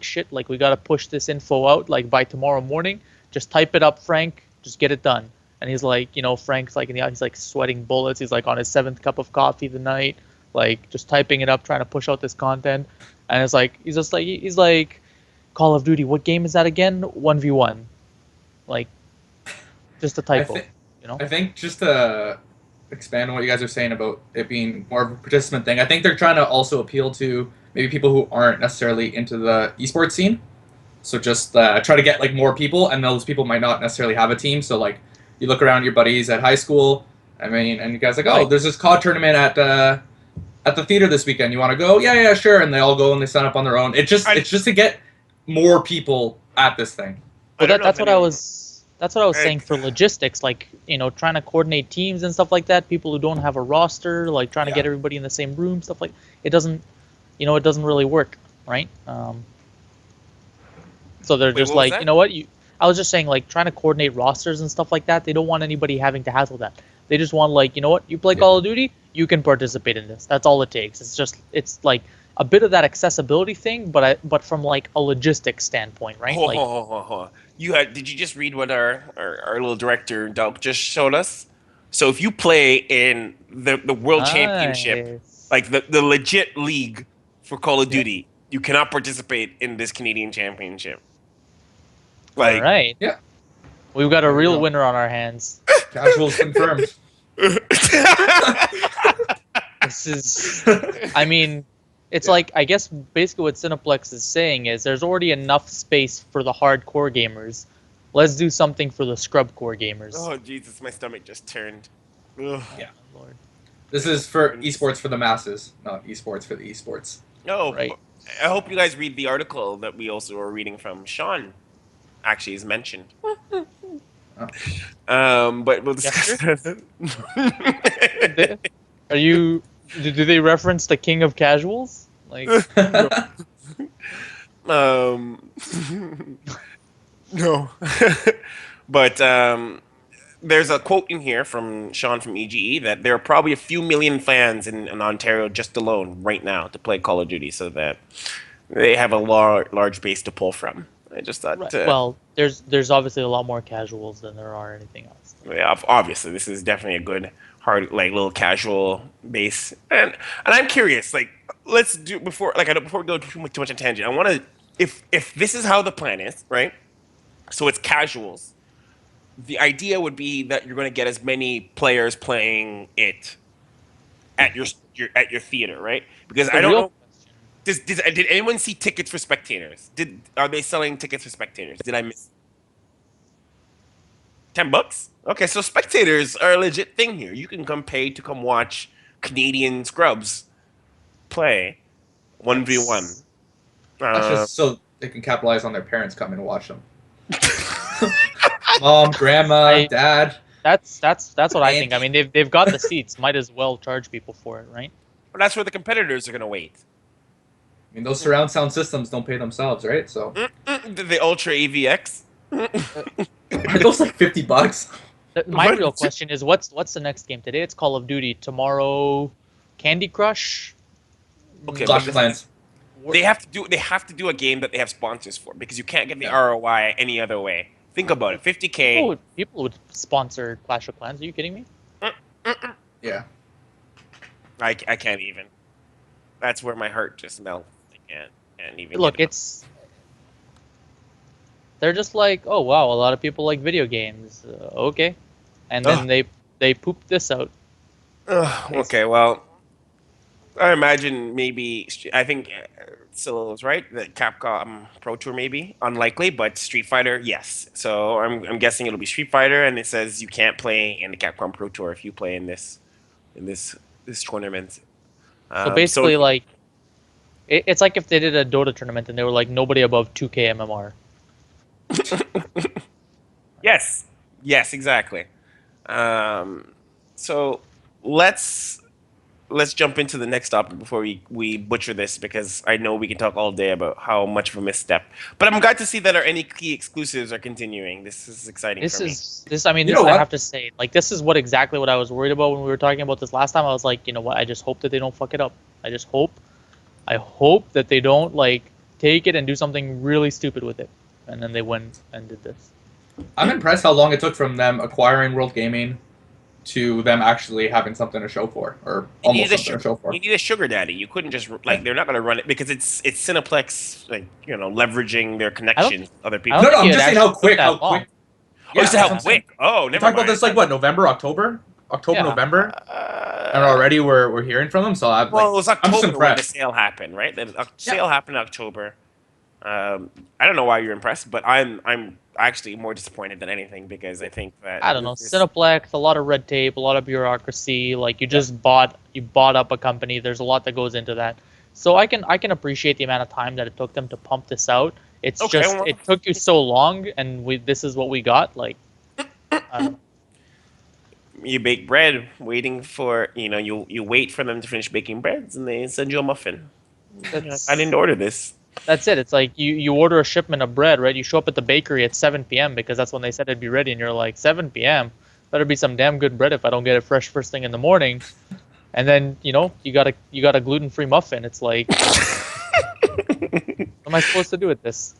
Speaker 2: shit, like we gotta push this info out like by tomorrow morning. Just type it up, Frank. Just get it done. And he's like, Frank's like he's like sweating bullets. He's like on his seventh cup of coffee the night, like just typing it up, trying to push out this content. And it's like he's like, Call of Duty. What game is that again? 1v1. Like, just a
Speaker 3: I
Speaker 2: typo.
Speaker 3: think
Speaker 2: You know?
Speaker 3: I think just to expand on what you guys are saying about it being more of a participant thing, I think they're trying to also appeal to maybe people who aren't necessarily into the esports scene. So just try to get like more people, and those people might not necessarily have a team. So like you look around your buddies at high school, I mean, and you guys like, oh,
Speaker 2: Right.
Speaker 3: there's this COD tournament at the theater this weekend. You want to go? Yeah, yeah, sure. And they all go and they sign up on their own.
Speaker 1: I,
Speaker 3: It's just to get more people at this thing.
Speaker 1: I
Speaker 2: Well,
Speaker 1: don't know if anyone.
Speaker 2: that's what I was saying
Speaker 1: Like,
Speaker 2: for logistics, like trying to coordinate teams and stuff like that. People who don't have a roster, like trying to
Speaker 3: Yeah.
Speaker 2: get everybody in the same room, stuff like it doesn't, it doesn't really work, right? So they're
Speaker 1: wait,
Speaker 2: just
Speaker 1: what was
Speaker 2: like,
Speaker 1: that?
Speaker 2: I was just saying like trying to coordinate rosters and stuff like that. They don't want anybody having to hassle that. They just want like, you play
Speaker 3: Yeah.
Speaker 2: Call of Duty, you can participate in this. That's all it takes. It's like a bit of that accessibility thing, but from like a logistics standpoint, right?
Speaker 1: Ho,
Speaker 2: Like,
Speaker 1: ho, ho, ho, ho. Did you just read what our little director Doug just showed us? So if you play in the world championship,
Speaker 2: nice.
Speaker 1: like the legit league for Call of
Speaker 3: Yeah.
Speaker 1: Duty, you cannot participate in this Canadian championship.
Speaker 2: All
Speaker 1: Like
Speaker 2: right.
Speaker 3: Yeah.
Speaker 2: We've got a
Speaker 3: There we
Speaker 2: real
Speaker 3: go.
Speaker 2: winner on our hands.
Speaker 3: Casuals confirmed.
Speaker 2: This is, I mean, it's
Speaker 3: Yeah.
Speaker 2: like, I guess basically what Cineplex is saying is there's already enough space for the hardcore gamers. Let's do something for the scrub core gamers.
Speaker 1: oh Jesus, my stomach just turned. Ugh.
Speaker 3: Yeah.
Speaker 2: Lord.
Speaker 3: This is for esports for the masses, not esports for the esports.
Speaker 1: No,
Speaker 2: Right.
Speaker 1: I hope you guys read the article that we also are reading from. Sean actually is mentioned. But we'll discuss that.
Speaker 2: They- Are you, do they reference the king of casuals? Like,
Speaker 1: um, no, but there's a quote in here from Sean from EGE that there are probably a few million fans in Ontario just alone right now to play Call of Duty, so that they have a large base to pull from. I just thought,
Speaker 2: Right. Well, there's obviously a lot more casuals than there are anything else.
Speaker 1: yeah, obviously this is definitely a good hard like little casual base, and I'm curious, like let's do before like I don't before we go too much on tangent. I want to if this is how the plan is, right? So it's casuals. The idea would be that you're going to get as many players playing it at your theater, right? Because
Speaker 2: The
Speaker 1: I don't
Speaker 2: real
Speaker 1: know. Did anyone see tickets for spectators? Are they selling tickets for spectators? Did I miss $10? Okay, so spectators are a legit thing here. You can come pay to come watch Canadian scrubs play 1v1.
Speaker 3: That's just so they can capitalize on their parents coming to watch them. Mom, grandma, dad.
Speaker 2: That's what I think. I
Speaker 3: Auntie.
Speaker 2: mean, they've got the seats. Might as well charge people for it, right?
Speaker 1: But that's where the competitors are going to wait.
Speaker 3: I mean, those surround sound systems don't pay themselves, right? So
Speaker 1: The Ultra AVX.
Speaker 3: are those like $50?
Speaker 2: My
Speaker 1: What?
Speaker 2: real question is, what's the next game today? It's Call of Duty. Tomorrow, Candy Crush.
Speaker 1: Okay,
Speaker 3: Clash
Speaker 1: but
Speaker 3: of Clans.
Speaker 1: They have to do a game that they have sponsors for because you can't get the ROI any other way. Think about it. 50K.
Speaker 2: People would sponsor Clash of Clans. Are you kidding me?
Speaker 3: Yeah.
Speaker 1: I can't even. That's where my heart just melts. And even
Speaker 2: Look,
Speaker 1: get it.
Speaker 2: they're just like, oh wow, a lot of people like video games. Okay, and then they poop this out.
Speaker 1: Okay, well, I imagine maybe I think Scylla was right. That Capcom Pro Tour maybe unlikely, but Street Fighter yes. So I'm guessing it'll be Street Fighter, and it says you can't play in the Capcom Pro Tour if you play in this tournament.
Speaker 2: So basically, like, it's like if they did a Dota tournament and they were like nobody above 2K MMR.
Speaker 1: Yes, exactly. So let's jump into the next topic before we butcher this because I know we can talk all day about how much of a misstep. But I'm glad to see that our any key exclusives are continuing. This is exciting.
Speaker 2: This
Speaker 1: for me.
Speaker 2: is this. I mean,
Speaker 3: You
Speaker 2: this
Speaker 3: know
Speaker 2: I
Speaker 3: what?
Speaker 2: have to say, like, this is what exactly what I was worried about when we were talking about this last time. I was like, you know what? I just hope that they don't fuck it up. I hope that they don't like take it and do something really stupid with it, and then they went and did this.
Speaker 3: I'm impressed how long it took from them acquiring World Gaming to them actually having something to show for, or
Speaker 1: You
Speaker 3: almost
Speaker 1: need a
Speaker 3: something to show for.
Speaker 1: You need a sugar daddy. You couldn't just like they're not going to run it because it's Cineplex, like leveraging their connections, with other people.
Speaker 2: I
Speaker 3: No,
Speaker 2: don't
Speaker 3: no,
Speaker 2: think
Speaker 3: I'm
Speaker 2: it
Speaker 3: just saying how
Speaker 2: actually
Speaker 3: quick,
Speaker 2: took
Speaker 3: how
Speaker 2: that long.
Speaker 3: quick.
Speaker 1: Oh, you said
Speaker 3: that's
Speaker 1: how
Speaker 3: what I'm saying.
Speaker 1: quick? Oh,
Speaker 3: We
Speaker 1: never
Speaker 3: talked
Speaker 1: mind.
Speaker 3: about this like what, November, October,
Speaker 2: Yeah.
Speaker 3: November, and already we're hearing from them. So I'm
Speaker 1: Well,
Speaker 3: like,
Speaker 1: it was
Speaker 3: I'm just
Speaker 1: October when the
Speaker 3: impressed.
Speaker 1: sale happened, right? The sale happened in October. I don't know why you're impressed, but I'm actually more disappointed than anything because I think that
Speaker 2: I don't know.
Speaker 1: this-
Speaker 2: Cineplex, a lot of red tape, a lot of bureaucracy. Like you just bought up a company. There's a lot that goes into that. So I can appreciate the amount of time that it took them to pump this out. It's
Speaker 1: Okay,
Speaker 2: just
Speaker 1: well-
Speaker 2: it took you so long, and this is what we got. Like, I don't know.
Speaker 1: you bake bread, waiting for you wait for them to finish baking breads, and they send you a muffin.
Speaker 2: That's,
Speaker 1: I didn't order this.
Speaker 2: that's it. It's like you order a shipment of bread, right? You show up at the bakery at 7 p.m. because that's when they said it'd be ready, and you're like 7 p.m. Better be some damn good bread if I don't get it fresh first thing in the morning. And then you got a gluten-free muffin. It's like, what am I supposed to do with this?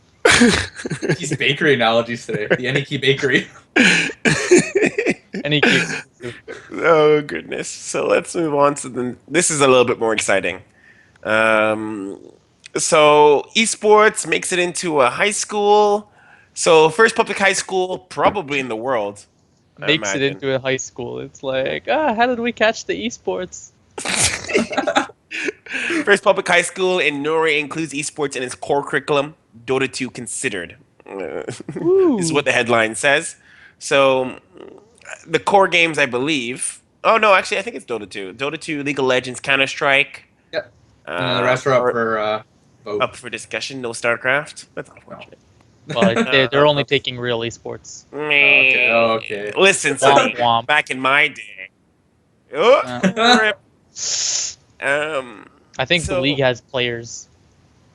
Speaker 3: These bakery analogies today. The Aniki Bakery.
Speaker 2: Any cute.
Speaker 1: Oh goodness! So let's move on to this is a little bit more exciting. So esports makes it into a high school. So first public high school probably in the world. I
Speaker 2: Makes it
Speaker 1: imagine.
Speaker 2: into a high school. It's like, how did we catch the esports?
Speaker 1: First public high school in Norway includes esports in its core curriculum. Dota 2 considered. This is what the headline says. So the core games, I believe. Oh no, actually, I think it's Dota 2. Dota 2, League of Legends, Counter Strike.
Speaker 3: Yep. And the rest are up for vote.
Speaker 1: up for discussion. No StarCraft. That's unfortunate.
Speaker 2: Well, they're only taking real esports.
Speaker 3: Okay.
Speaker 1: Listen,
Speaker 2: Womp
Speaker 1: Sonny,
Speaker 2: womp.
Speaker 1: back in my day. Oh, rip.
Speaker 2: I think the
Speaker 1: So-
Speaker 2: league has players.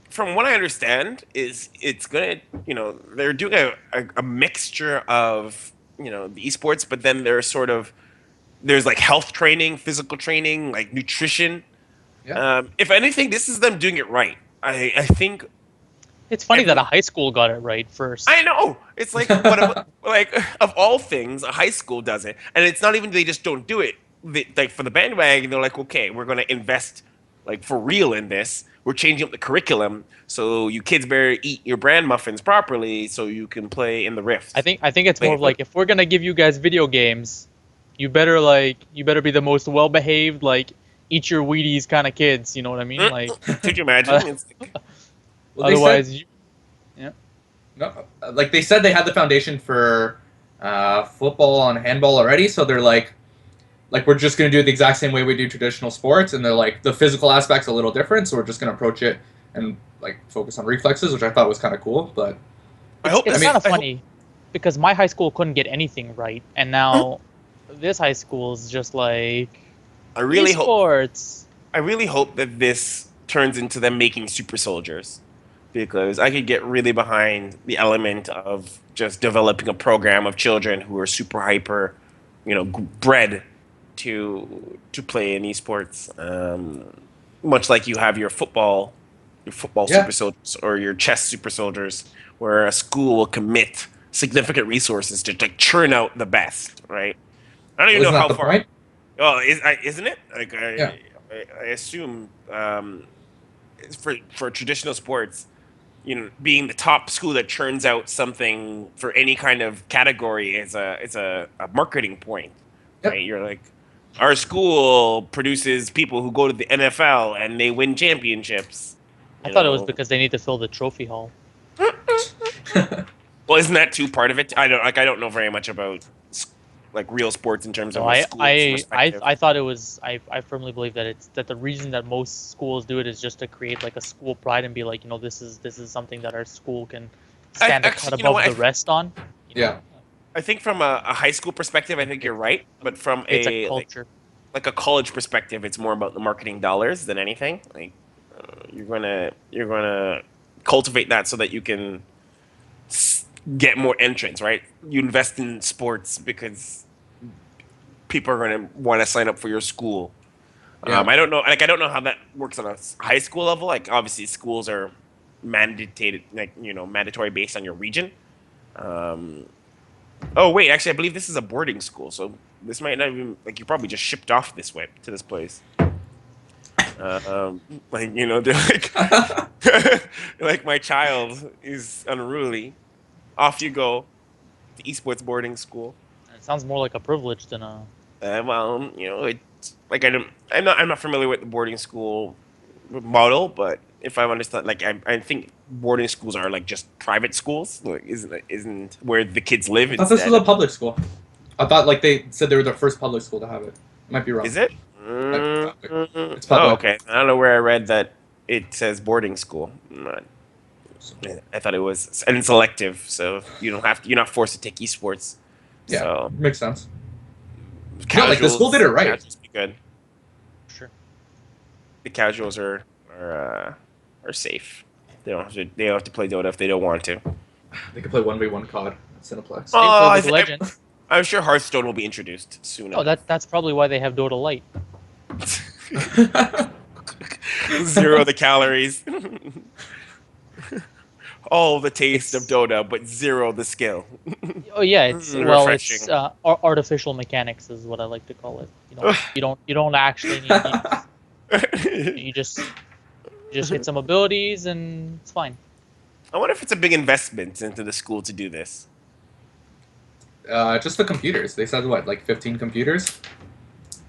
Speaker 1: From what I understand, is it's gonna, they're doing a mixture of the esports, but then there's like health training, physical training, like nutrition.
Speaker 3: Yeah.
Speaker 1: If anything, this is them doing it right. I think
Speaker 2: It's funny that a
Speaker 1: everyone,
Speaker 2: high school got it right first.
Speaker 1: I know it's like like of all things, a high school does it, and it's not even they just don't do it. Like for the bandwagon, they're like, okay, we're going to invest like for real in this. We're changing up the curriculum, so you kids better eat your bran muffins properly, so you can play in the Rift.
Speaker 2: I think it's more of like, if we're gonna give you guys video games, you better be the most well behaved, like eat your Wheaties kind of kids. You know what I mean? Like
Speaker 1: Could you imagine? It's like,
Speaker 3: Well, they
Speaker 2: otherwise,
Speaker 3: said,
Speaker 2: yeah.
Speaker 3: no, like they said they had the foundation for football and handball already, so they're like we're just going to do it the exact same way we do traditional sports, and they're like the physical aspect's a little different, so we're just going to approach it and like focus on reflexes, which I thought was kind of cool. But
Speaker 1: I hope
Speaker 2: It's
Speaker 1: this-
Speaker 2: kind of
Speaker 1: I hope-
Speaker 2: funny because my high school couldn't get anything right, and now this high school is just like
Speaker 1: I really hope.
Speaker 2: esports.
Speaker 1: I really hope that this turns into them making super soldiers, because I could get really behind the element of just developing a program of children who are super hyper, bred to play in esports. Much like you have your football
Speaker 3: Yeah.
Speaker 1: super soldiers or your chess super soldiers, where a school will commit significant resources to churn out the best, right? I don't even
Speaker 3: isn't
Speaker 1: know
Speaker 3: that
Speaker 1: how
Speaker 3: the
Speaker 1: far.
Speaker 3: point?
Speaker 1: Oh, isn't it? Like
Speaker 3: Yeah.
Speaker 1: I assume for traditional sports, being the top school that churns out something for any kind of category is a marketing point,
Speaker 3: Yep.
Speaker 1: right? You're like, our school produces people who go to the NFL and they win championships.
Speaker 2: I thought it was because they need to fill the trophy hall.
Speaker 1: Well, isn't that too part of it? I don't know very much about like real sports in terms
Speaker 2: So
Speaker 1: of a school's perspective.
Speaker 2: I thought it was. I firmly believe that the reason that most schools do it is just to create like a school pride and be like, this is something that our school can stand a cut
Speaker 1: actually, you know
Speaker 2: above
Speaker 1: what?
Speaker 2: the rest on.
Speaker 3: Yeah.
Speaker 1: I think from a high school perspective, I think you're right. But from
Speaker 2: It's a
Speaker 1: a
Speaker 2: culture.
Speaker 1: like a college perspective, it's more about the marketing dollars than anything. Like you're gonna cultivate that so that you can get more entrants, right? You invest in sports because people are gonna want to sign up for your school.
Speaker 3: Yeah.
Speaker 1: I don't know, how that works on a high school level. Like obviously, schools are mandated, like mandatory based on your region. Oh wait, actually, I believe this is a boarding school, so this might not even like you probably just shipped off this way to this place. They're like, like my child is unruly. Off you go to esports boarding school.
Speaker 2: It sounds more like a privilege than a.
Speaker 1: Well, it's like I'm not familiar with the boarding school model, but if I understand, like I think boarding schools are like just private schools, like isn't where the kids live.
Speaker 3: I thought this
Speaker 1: Instead.
Speaker 3: was a public school. I thought like they said they were the first public school to have it. Might be wrong.
Speaker 1: Is it?
Speaker 3: It's public.
Speaker 1: Oh, okay. I don't know where I read that it says boarding school. I thought it was and it's selective, so you're not forced to take esports.
Speaker 3: Yeah,
Speaker 1: So
Speaker 3: makes sense. Yeah, like the school did it right.
Speaker 1: Casuals be good.
Speaker 2: Sure.
Speaker 1: The casuals are safe. They don't have to play Dota if they don't want to.
Speaker 3: They could play 1v1 COD at Cineplex.
Speaker 1: Oh,
Speaker 2: League of Legends.
Speaker 1: I'm sure Hearthstone will be introduced soon.
Speaker 2: Oh, that's probably why they have Dota Light.
Speaker 1: Zero the calories. All the taste of Dota, but zero the skill.
Speaker 2: Oh yeah, it's
Speaker 1: Refreshing.
Speaker 2: it's artificial mechanics is what I like to call it. You don't actually need you just get some abilities and it's fine.
Speaker 1: I wonder if it's a big investment into the school to do this.
Speaker 3: Just the computers. They said what, like 15 computers?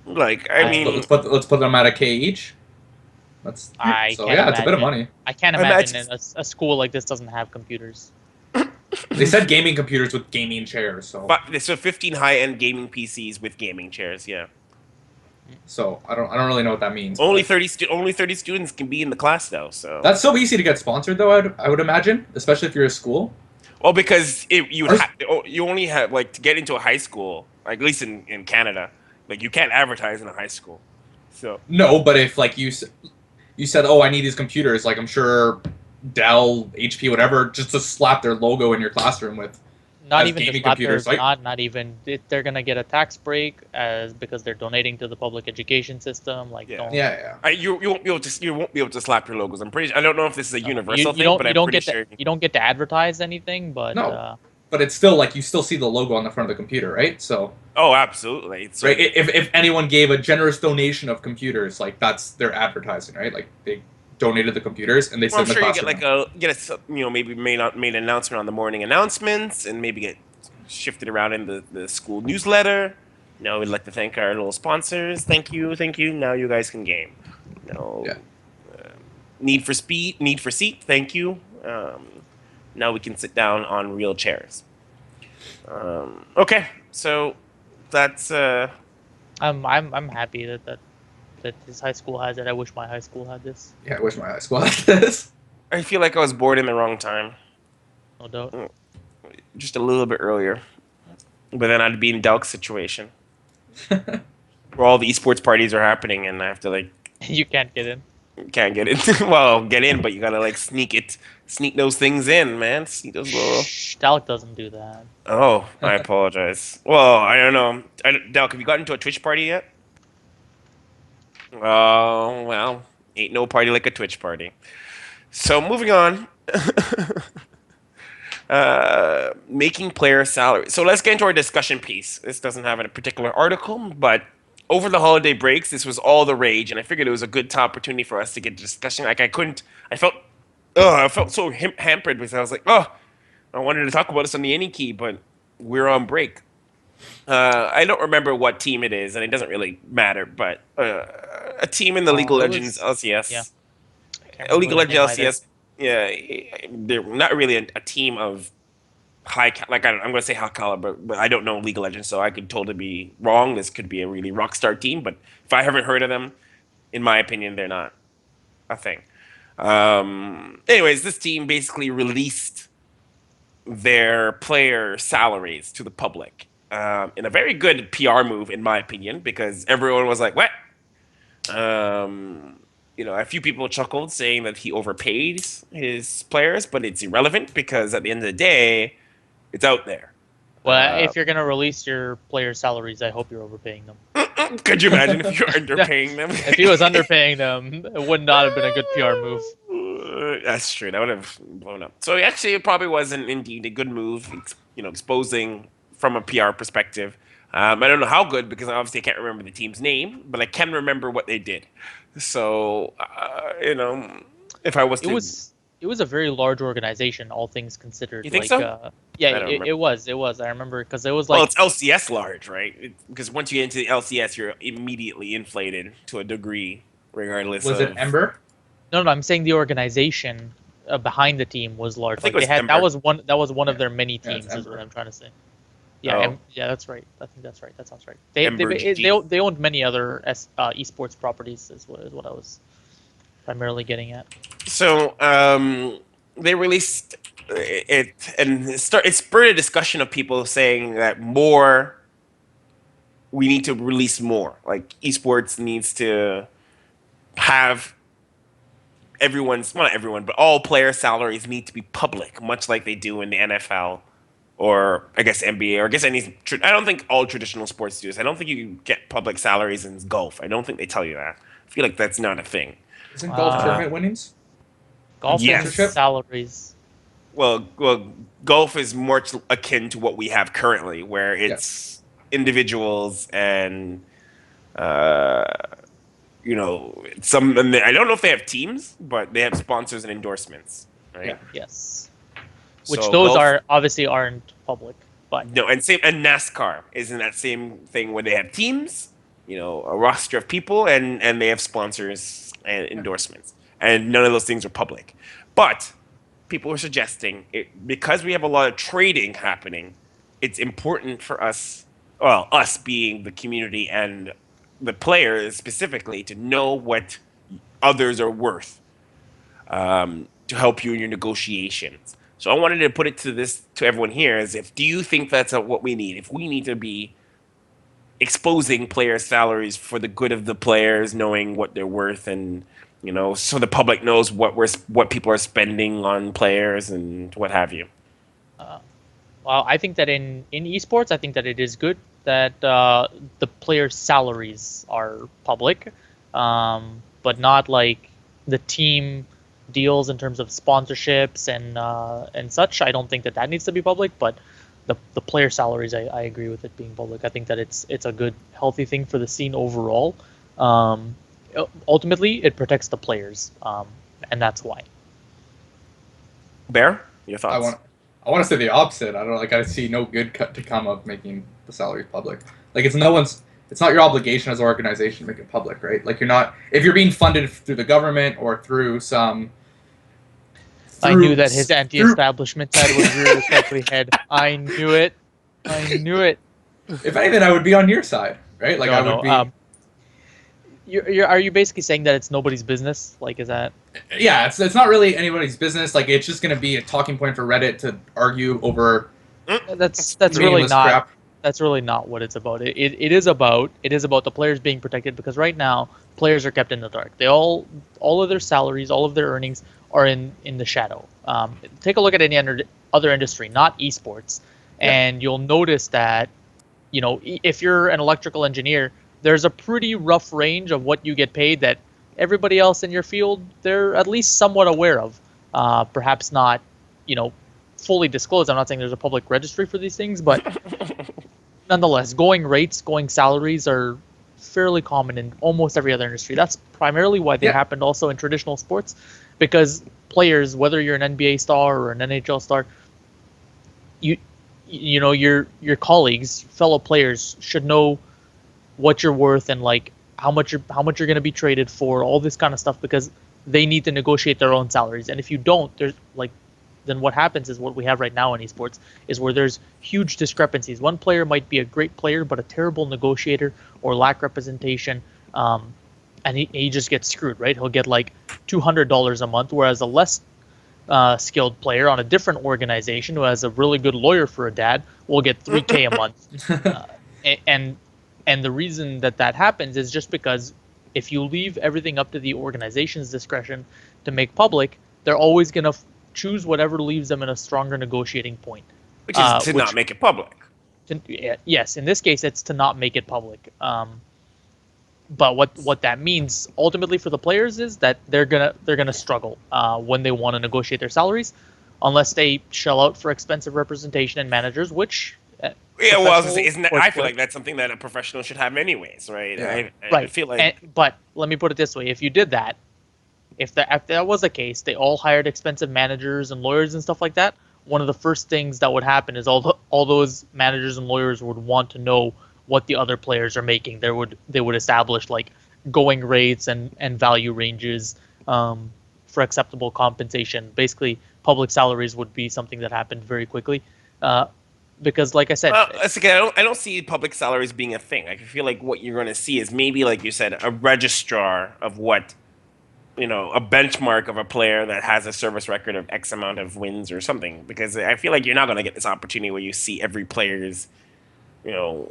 Speaker 1: Like, I mean,
Speaker 3: let's put them at a K each. That's so
Speaker 2: can't
Speaker 3: yeah, it's a bit of
Speaker 2: imagine.
Speaker 3: money.
Speaker 2: I can't
Speaker 1: Imagine-
Speaker 2: imagine a school like this doesn't have computers.
Speaker 3: They said gaming computers with gaming chairs, so
Speaker 1: 15 high-end gaming PCs with gaming chairs. Yeah,
Speaker 3: I don't really know what that means.
Speaker 1: only
Speaker 3: but
Speaker 1: 30 students can be in the class though. So
Speaker 3: that's so easy to get sponsored though. I would imagine, especially if you're a school.
Speaker 1: well, because you only have like to get into a high school, like at least in Canada, like you can't advertise in a high school. So
Speaker 3: No, but if like you said, oh, I need these computers, like I'm sure Dell, HP, whatever, just to slap their logo in your classroom with.
Speaker 2: not
Speaker 3: as
Speaker 2: even
Speaker 3: gaming
Speaker 2: just laptops,
Speaker 3: computers, like
Speaker 2: not even they're gonna get a tax break because they're donating to the public education system. Like,
Speaker 1: Yeah.
Speaker 2: don't
Speaker 3: yeah.
Speaker 1: You won't be able to slap your logos. I'm pretty. I don't know if this is a universal thing,
Speaker 2: don't
Speaker 1: but
Speaker 2: you
Speaker 1: I'm
Speaker 2: don't
Speaker 1: pretty
Speaker 2: get
Speaker 1: sure.
Speaker 2: you don't get to advertise anything, but
Speaker 3: No. But it's still like you still see the logo on the front of the computer, right? So
Speaker 1: Oh, absolutely. So,
Speaker 3: right, if anyone gave a generous donation of computers, like that's their advertising, right? Like they donated the computers and they
Speaker 1: well, I'm
Speaker 3: sit in the
Speaker 1: sure you get
Speaker 3: classroom.
Speaker 1: maybe made an announcement on the morning announcements, and maybe get shifted around in the school newsletter. No, we'd like to thank our little sponsors. Thank you, thank you. Now you guys can game. No,
Speaker 3: Yeah.
Speaker 1: Need for speed, need for seat. Thank you. Now we can sit down on real chairs. Okay, so that's
Speaker 2: I'm happy that this high school has it. I wish my high school had this.
Speaker 3: Yeah, I wish my high school had this.
Speaker 1: I feel like I was born in the wrong time,
Speaker 2: No doubt.
Speaker 1: just a little bit earlier. But then I'd be in Delk's situation, where all the esports parties are happening, and I have to like
Speaker 2: You can't get in.
Speaker 1: can't get in. Well, get in, but you gotta like sneak those things in, man. Sneak those little.
Speaker 2: Shh, Dalek doesn't do that.
Speaker 1: Oh, I apologize. Well, I don't know. Delk, have you gotten to a Twitch party yet? Oh, well, ain't no party like a Twitch party. So moving on. Making player salary. So let's get into our discussion piece. This doesn't have a particular article, but over the holiday breaks, this was all the rage, and I figured it was a good opportunity for us to get discussion. Like I felt so hampered because I was like, oh, I wanted to talk about this on the any key, but we're on break. I don't remember what team it is, and it doesn't really matter. But a team in the League of
Speaker 2: It
Speaker 1: Legends
Speaker 2: was-
Speaker 1: LCS,
Speaker 2: yeah. Can't
Speaker 1: a League of
Speaker 2: remember the
Speaker 1: Legends
Speaker 2: name either.
Speaker 1: LCS, yeah, they're not really a team of I'm going to say high caliber, but I don't know League of Legends, so I could totally be wrong. This could be a really rock star team, but if I haven't heard of them, in my opinion, they're not a thing. Anyways, this team basically released their player salaries to the public in a very good PR move, in my opinion, because everyone was like, "What?" A few people chuckled, saying that he overpaid his players, but it's irrelevant because at the end of the day, it's out there.
Speaker 2: Well, if you're gonna release your players' salaries, I hope you're overpaying them.
Speaker 1: Could you imagine if you're underpaying them?
Speaker 2: If he was underpaying them, it would not have been a good PR move.
Speaker 1: That's true. That would have blown up. So actually, it probably wasn't indeed a good move. Exposing from a PR perspective. I don't know how good because obviously I can't remember the team's name, but I can remember what they did. So if I was to,
Speaker 2: It was a very large organization, all things considered.
Speaker 1: You think
Speaker 2: like,
Speaker 1: so?
Speaker 2: Yeah,
Speaker 1: I don't remember.
Speaker 2: it was. I remember because it was
Speaker 1: well,
Speaker 2: like
Speaker 1: it's LCS large, right? Because once you get into the LCS, you're immediately inflated to a degree, regardless.
Speaker 3: Was
Speaker 1: of...
Speaker 3: it Ember?
Speaker 2: no. I'm saying the organization behind the team was large.
Speaker 1: I think
Speaker 2: Like
Speaker 1: it was
Speaker 2: they had
Speaker 1: Ember.
Speaker 2: that was one of
Speaker 3: Yeah.
Speaker 2: their many
Speaker 3: Yeah, it's
Speaker 2: teams. Is what
Speaker 3: Ember.
Speaker 2: I'm trying to say. Yeah,
Speaker 1: Oh.
Speaker 2: yeah, that's right. I think that's right. That sounds right.
Speaker 1: Ember GG.
Speaker 2: They owned many other esports properties. Is what I was primarily getting at.
Speaker 1: So they released it, and it spurred a discussion of people saying that we need to release more. Like esports needs to have not everyone, but all player salaries need to be public, much like they do in the NFL or I guess NBA or I guess any. I don't think all traditional sports do this. I don't think you can get public salaries in golf. I don't think they tell you that. I feel like that's not a thing.
Speaker 3: Isn't golf tournament winnings?
Speaker 2: Golf
Speaker 1: Yes.
Speaker 2: salaries.
Speaker 1: Well, golf is more akin to what we have currently, where it's individuals and, some. And I don't know if they have teams, but they have sponsors and endorsements, right?
Speaker 3: Yeah.
Speaker 2: Yes. Which
Speaker 1: So
Speaker 2: those
Speaker 1: golf-
Speaker 2: obviously aren't public, but
Speaker 1: No, and NASCAR isn't that same thing where they have teams, a roster of people, and they have sponsors and endorsements, and none of those things are public. But people are suggesting because we have a lot of trading happening, it's important for us being the community and the players specifically, to know what others are worth to help you in your negotiations. So I wanted to put it to everyone here as do you think that's what we need? If we need to be exposing player salaries for the good of the players, knowing what they're worth, and so the public knows what people are spending on players and what have you.
Speaker 2: Well, I think that in esports, I think that it is good that the players' salaries are public, but not like the team deals in terms of sponsorships and such. I don't think that needs to be public, but the player salaries, I agree with it being public. I think that it's a good, healthy thing for the scene overall. Um, Ultimately, it protects the players, and that's why.
Speaker 1: Bear, your
Speaker 3: I
Speaker 1: thoughts?
Speaker 3: want to say the opposite. I don't know, like I see no good to come of making the salaries public. Like it's no one's. It's not your obligation as an organization to make it public, right? Like you're not if you're being funded through the government or through some.
Speaker 2: I knew that
Speaker 3: Through
Speaker 2: his anti-establishment side would rear its ugly head. I knew it. I knew it.
Speaker 3: if anything, I would be on your side, right? Like
Speaker 2: No,
Speaker 3: I would
Speaker 2: no.
Speaker 3: be.
Speaker 2: Are you basically saying that it's nobody's business? Like, is that?
Speaker 3: Yeah, it's not really anybody's business. Like it's just going to be a talking point for Reddit to argue over
Speaker 2: That's really
Speaker 3: meaningless
Speaker 2: not.
Speaker 3: crap.
Speaker 2: That's really not what it's about. It is about the players being protected because right now players are kept in the dark. They all of their salaries, all of their earnings are in the shadow. Take a look at any other industry, not esports, and you'll notice that if you're an electrical engineer, there's a pretty rough range of what you get paid that everybody else in your field they're at least somewhat aware of. Perhaps not, fully disclosed. I'm not saying there's a public registry for these things, but nonetheless, going rates, going salaries are fairly common in almost every other industry. That's primarily why they happened also in traditional sports, because players, whether you're an NBA star or an NHL star, your colleagues, fellow players should know what you're worth and like how much you're going to be traded for, all this kind of stuff, because they need to negotiate their own salaries. And if you don't, there's like then what happens is what we have right now in esports is where there's huge discrepancies. One player might be a great player but a terrible negotiator or lack representation, and he just gets screwed, right? He'll get like $200 a month, whereas a less skilled player on a different organization who has a really good lawyer for a dad will get $3K a month. And the reason that happens is just because if you leave everything up to the organization's discretion to make public, they're always going to choose whatever leaves them in a stronger negotiating point.
Speaker 1: Which is to not make it public.
Speaker 2: Yes, in this case, it's to not make it public. But what that means ultimately for the players is that they're gonna struggle when they want to negotiate their salaries, unless they shell out for expensive representation and managers, which.
Speaker 1: Yeah, well, I feel like that's something that a professional should have anyways, right?
Speaker 3: Yeah.
Speaker 1: I feel like.
Speaker 2: But let me put it this way: if you did that, if that was the case, they all hired expensive managers and lawyers and stuff like that. One of the first things that would happen is all those managers and lawyers would want to know what the other players are making. They would establish like going rates and value ranges for acceptable compensation. Basically, public salaries would be something that happened very quickly. Because, like I said,
Speaker 1: again, I don't see public salaries being a thing. I feel like what you're going to see is maybe, like you said, a registrar of what, a benchmark of a player that has a service record of X amount of wins or something. Because I feel like you're not going to get this opportunity where you see every player's, and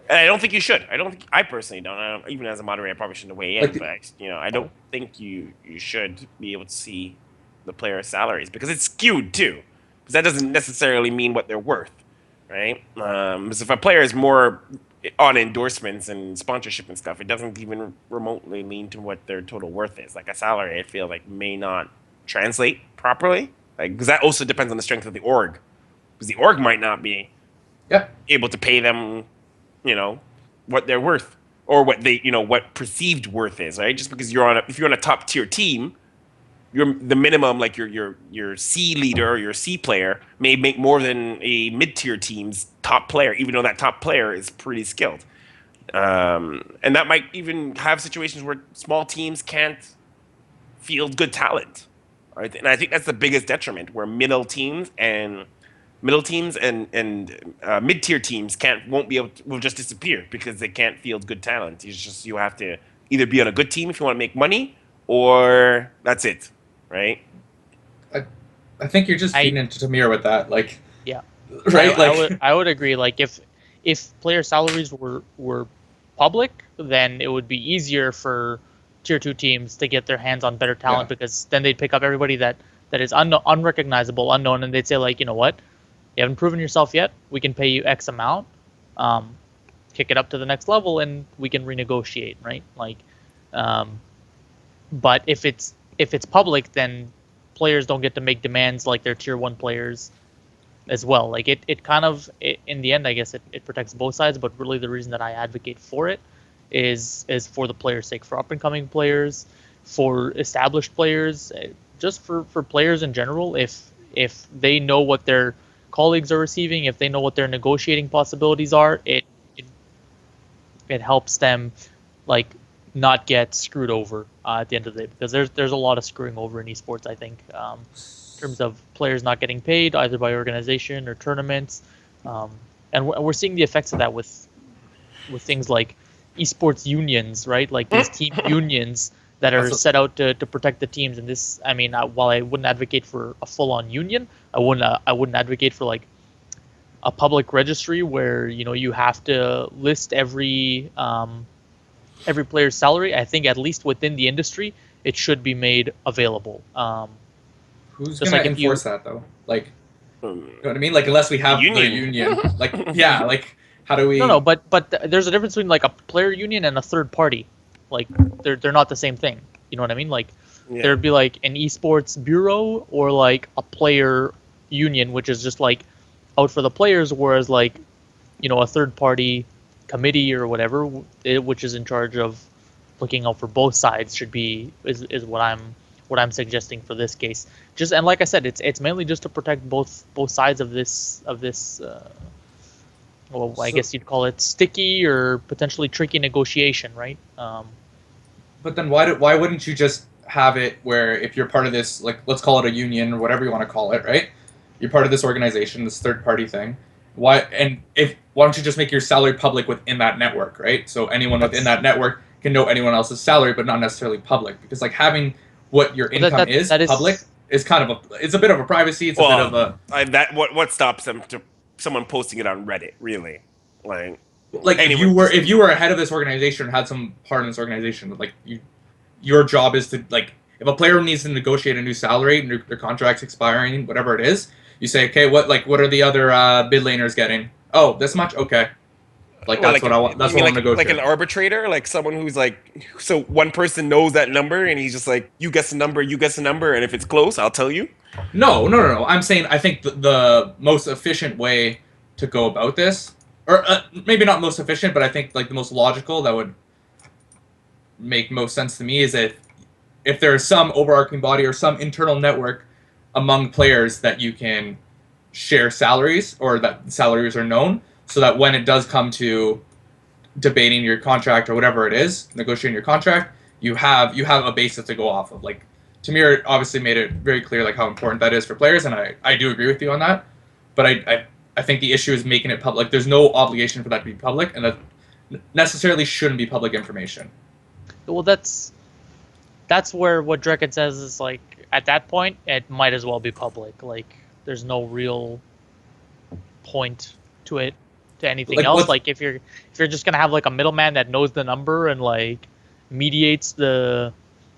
Speaker 1: I don't think you should. I personally don't. Even as a moderator, I probably shouldn't weigh in. But I don't think you should be able to see the player's salaries because it's skewed too. Because that doesn't necessarily mean what they're worth. Right? Because if a player is more on endorsements and sponsorship and stuff, it doesn't even remotely lean to what their total worth is. Like a salary, I feel like may not translate properly. Because that also depends on the strength of the org. Because the org might not be able to pay them, what they're worth or what they, what perceived worth is. Right? Just because if you're on a top tier team. The minimum, like your C leader or your C player may make more than a mid-tier team's top player, even though that top player is pretty skilled. And that might even have situations where small teams can't field good talent. Right? And I think that's the biggest detriment, where middle teams and mid-tier teams will just disappear because they can't field good talent. It's just you have to either be on a good team if you want to make money, or that's it. Right.
Speaker 3: I think you're just feeding into Tamir with that, like.
Speaker 2: Yeah.
Speaker 3: Right.
Speaker 2: I would agree. Like if player salaries were public, then it would be easier for tier 2 teams to get their hands on better talent because then they'd pick up everybody that is unrecognizable, unknown, and they'd say like, you know what, You haven't proven yourself yet. We can pay you X amount, kick it up to the next level, and we can renegotiate, right? Like, but if it's public, then players don't get to make demands like their tier 1 players as well. Like it kind of, in the end, I guess it protects both sides, but really the reason that I advocate for it is for the players' sake, for up-and-coming players, for established players, just for players in general. If they know what their colleagues are receiving, if they know what their negotiating possibilities are, it helps them like not get screwed over at the end of the day, because there's a lot of screwing over in esports, I think, in terms of players not getting paid either by organization or tournaments, and we're seeing the effects of that with things like esports unions, right? Like these team unions that are set out to protect the teams. And this, I mean, while I wouldn't advocate for a full-on union, I wouldn't advocate for like a public registry where you have to list every player's salary. I think at least within the industry, it should be made available.
Speaker 3: Who's going to enforce that though? Like, you know what I mean? Like, unless we have the union, like, yeah, like, how do we?
Speaker 2: No, but there's a difference between like a player union and a third party. Like, they're not the same thing. You know what I mean? Like, there'd be like an esports bureau or like a player union, which is just like out for the players, whereas like, a third party committee or whatever, which is in charge of looking out for both sides, is what I'm suggesting for this case. And like I said, it's mainly just to protect both sides of this well, I guess you'd call it sticky or potentially tricky negotiation, right?
Speaker 3: But then why wouldn't you just have it where if you're part of this, like, let's call it a union or whatever you want to call it, right? You're part of this organization, this third party thing. Why don't you just make your salary public within that network, right? So anyone within that network can know anyone else's salary, but not necessarily public. Because like having what your income is public is kind of it's a bit of a privacy. It's a bit of a
Speaker 1: what stops them to someone posting it on Reddit, really?
Speaker 3: Like if you were ahead of this organization and had some part in this organization, like your job is to, like, if a player needs to negotiate a new salary, their contract's expiring, whatever it is, you say, okay, what are the other bid laners getting? Oh, this much, okay. Like that's what I want. That's what I'm negotiating.
Speaker 1: Like an arbitrator, like someone who's like, so one person knows that number and he's just like, you guess the number, and if it's close, I'll tell you.
Speaker 3: No. I'm saying I think the most efficient way to go about this, or maybe not most efficient, but I think like the most logical, that would make most sense to me, is if there's some overarching body or some internal network among players that you can share salaries, or that salaries are known, so that when it does come to debating your contract or whatever it is, negotiating your contract, you have a basis to go off of. Like, Tamir obviously made it very clear like how important that is for players, and I do agree with you on that. But I think the issue is making it public. There's no obligation for that to be public, and that necessarily shouldn't be public information.
Speaker 2: Well, that's where what Drekken says is like, at that point, it might as well be public. Like, there's no real point to it, to anything else. Like, if you're just gonna have like a middleman that knows the number and like mediates the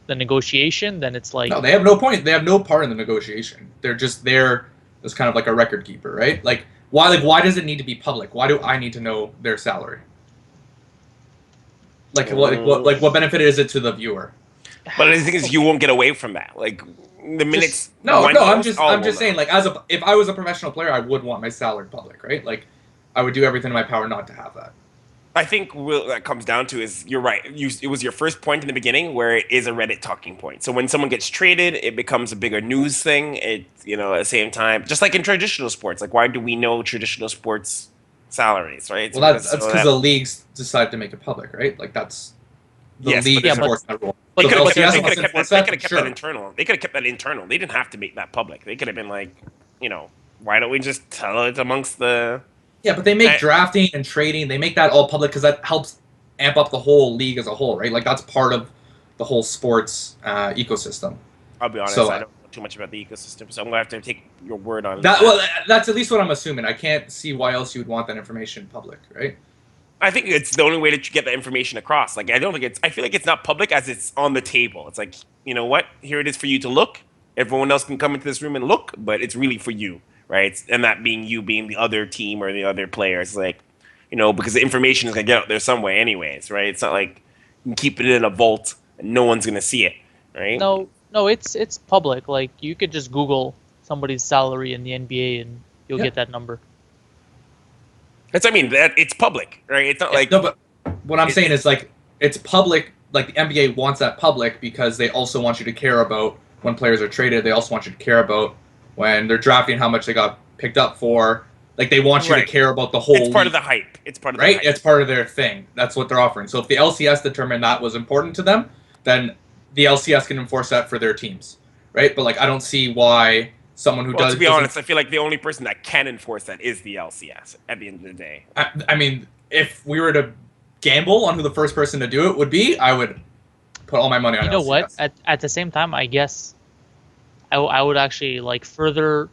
Speaker 2: negotiation, then it's like,
Speaker 3: no, they have no point. They have no part in the negotiation. They're just there as kind of like a record keeper, right? Like, why does it need to be public? Why do I need to know their salary? Like, what benefit is it to the viewer?
Speaker 1: But the thing is, you won't get away from that. Like, the minutes.
Speaker 3: I'm just saying, like, if I was a professional player, I would want my salary public, right? Like, I would do everything in my power not to have that.
Speaker 1: I think what that comes down to is, you're right. It was your first point in the beginning where it is a Reddit talking point. So when someone gets traded, it becomes a bigger news thing. At the same time, just like in traditional sports, like, why do we know traditional sports salaries, right?
Speaker 3: Well, that's because the leagues decide to make it public, right? Like, that's the league enforcing that rule.
Speaker 1: They could have kept that internal. They could have kept that internal. They didn't have to make that public. They could have been like, why don't we just tell it amongst the...
Speaker 3: Yeah, but they make drafting and trading, they make that all public because that helps amp up the whole league as a whole, right? Like, that's part of the whole sports ecosystem.
Speaker 1: I'll be honest, I don't know too much about the ecosystem, so I'm going to have to take your word on
Speaker 3: that. Well, that's at least what I'm assuming. I can't see why else you would want that information public, right?
Speaker 1: I think it's the only way that you get that information across. Like, I feel like it's not public as it's on the table. It's like, you know what? Here it is for you to look. Everyone else can come into this room and look, but it's really for you, right? And that being you being the other team or the other players, like, because the information is gonna get out there some way, anyways, right? It's not like you can keep it in a vault and no one's gonna see it, right?
Speaker 2: No, it's public. Like you could just Google somebody's salary in the NBA and you'll get that number.
Speaker 1: That's, I mean, that it's public, right? It's not like
Speaker 3: no, but what I'm saying is like it's public. Like the NBA wants that public because they also want you to care about when players are traded. They also want you to care about when they're drafting, how much they got picked up for. Like they want you to care about the whole.
Speaker 1: It's part
Speaker 3: league.
Speaker 1: of the hype. It's part of
Speaker 3: right.
Speaker 1: The hype.
Speaker 3: It's part of their thing. That's what they're offering. So if the LCS determined that was important to them, then the LCS can enforce that for their teams, right? But like I don't see why someone who does.
Speaker 1: To be honest, I feel like the only person that can enforce that is the LCS at the end of the day.
Speaker 3: I mean, if we were to gamble on who the first person to do it would be, I would put all my money on LCS.
Speaker 2: You know what? At the same time, I guess I would actually like further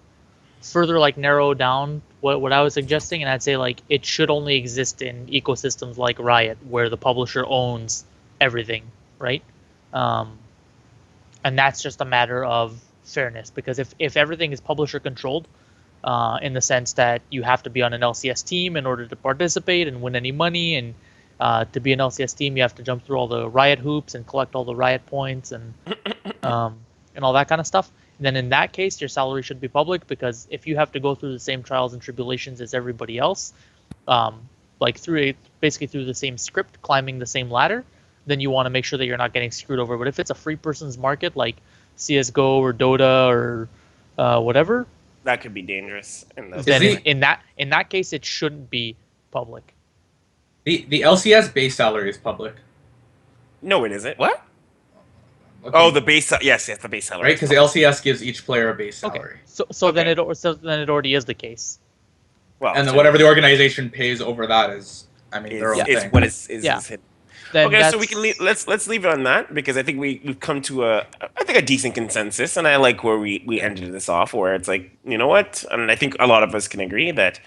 Speaker 2: like narrow down what I was suggesting, and I'd say like it should only exist in ecosystems like Riot, where the publisher owns everything, right? And that's just a matter of fairness, because if everything is publisher controlled, in the sense that you have to be on an LCS team in order to participate and win any money, and to be an LCS team you have to jump through all the Riot hoops and collect all the Riot points and all that kind of stuff, then in that case your salary should be public, because if you have to go through the same trials and tribulations as everybody else, like basically through the same script, climbing the same ladder, then you want to make sure that you're not getting screwed over. But if it's a free person's market like CSGO or Dota or whatever,
Speaker 1: that could be dangerous.
Speaker 2: Then in that case, it shouldn't be public.
Speaker 3: The LCS base salary is public.
Speaker 1: No, it isn't. What?
Speaker 3: Okay.
Speaker 1: Oh, the base. Yes, the base salary.
Speaker 3: Right, because the LCS gives each player a base salary.
Speaker 2: Okay. So then it already is the case.
Speaker 1: Well,
Speaker 3: and then whatever the organization pays over that is, I mean, their own thing.
Speaker 1: What is
Speaker 2: yeah.
Speaker 1: hidden.
Speaker 2: Okay,
Speaker 1: so we can let's leave it on that, because I think we've come to a decent consensus, and I like where we ended this off, where it's like, you know what, and I think a lot of us can agree that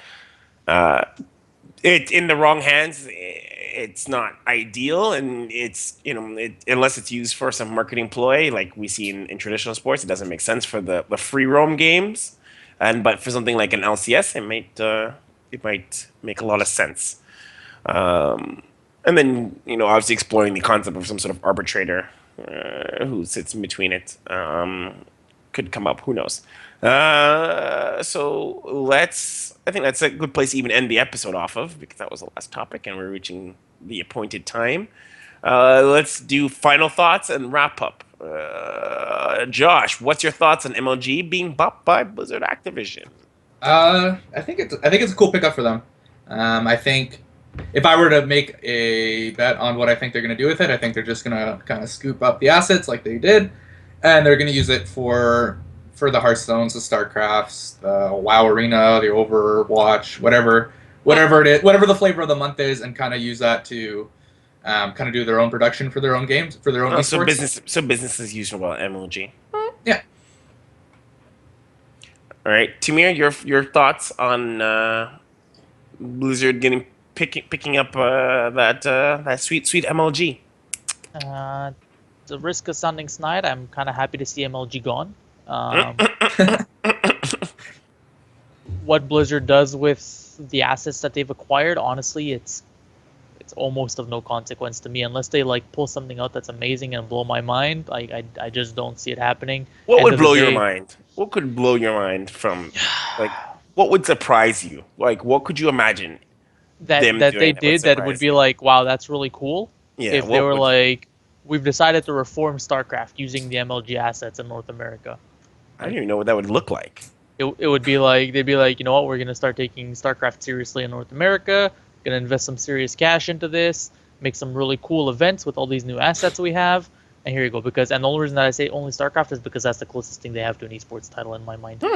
Speaker 1: it in the wrong hands, it's not ideal, and it's unless it's used for some marketing ploy like we see in traditional sports, it doesn't make sense for the free roam games, but for something like an LCS, it might make a lot of sense. And then, obviously exploring the concept of some sort of arbitrator who sits in between it could come up. Who knows? So I think that's a good place to even end the episode off of, because that was the last topic and we're reaching the appointed time. Let's do final thoughts and wrap up. Josh, what's your thoughts on MLG being bought by Blizzard Activision?
Speaker 3: I think it's a cool pickup for them. I think if I were to make a bet on what I think they're going to do with it, I think they're just going to kind of scoop up the assets like they did, and they're going to use it for the Hearthstones, the Starcrafts, the WoW Arena, the Overwatch, whatever it is, whatever the flavor of the month is, and kind of use that to kind of do their own production for their own games, for their own esports.
Speaker 1: So business as usual at MLG.
Speaker 3: Yeah.
Speaker 1: All right, Tamir, your thoughts on Blizzard picking up that sweet MLG?
Speaker 2: The risk of sounding snide, I'm kind of happy to see MLG gone. What Blizzard does with the assets that they've acquired, honestly, it's almost of no consequence to me, unless they like pull something out that's amazing and blow my mind. I just don't see it happening.
Speaker 1: What would blow your mind? What could blow your mind from, like, what would surprise you? Like, what could you imagine
Speaker 2: that they did that would be like, wow, that's really cool?
Speaker 1: Yeah,
Speaker 2: if they were like, we've decided to reform StarCraft using the MLG assets in North America.
Speaker 1: I don't even know what that would look like.
Speaker 2: It would be like, they'd be like, you know what, we're going to start taking StarCraft seriously in North America, going to invest some serious cash into this, make some really cool events with all these new assets we have, and here you go. And the only reason that I say only StarCraft is because that's the closest thing they have to an esports title in my mind.
Speaker 3: You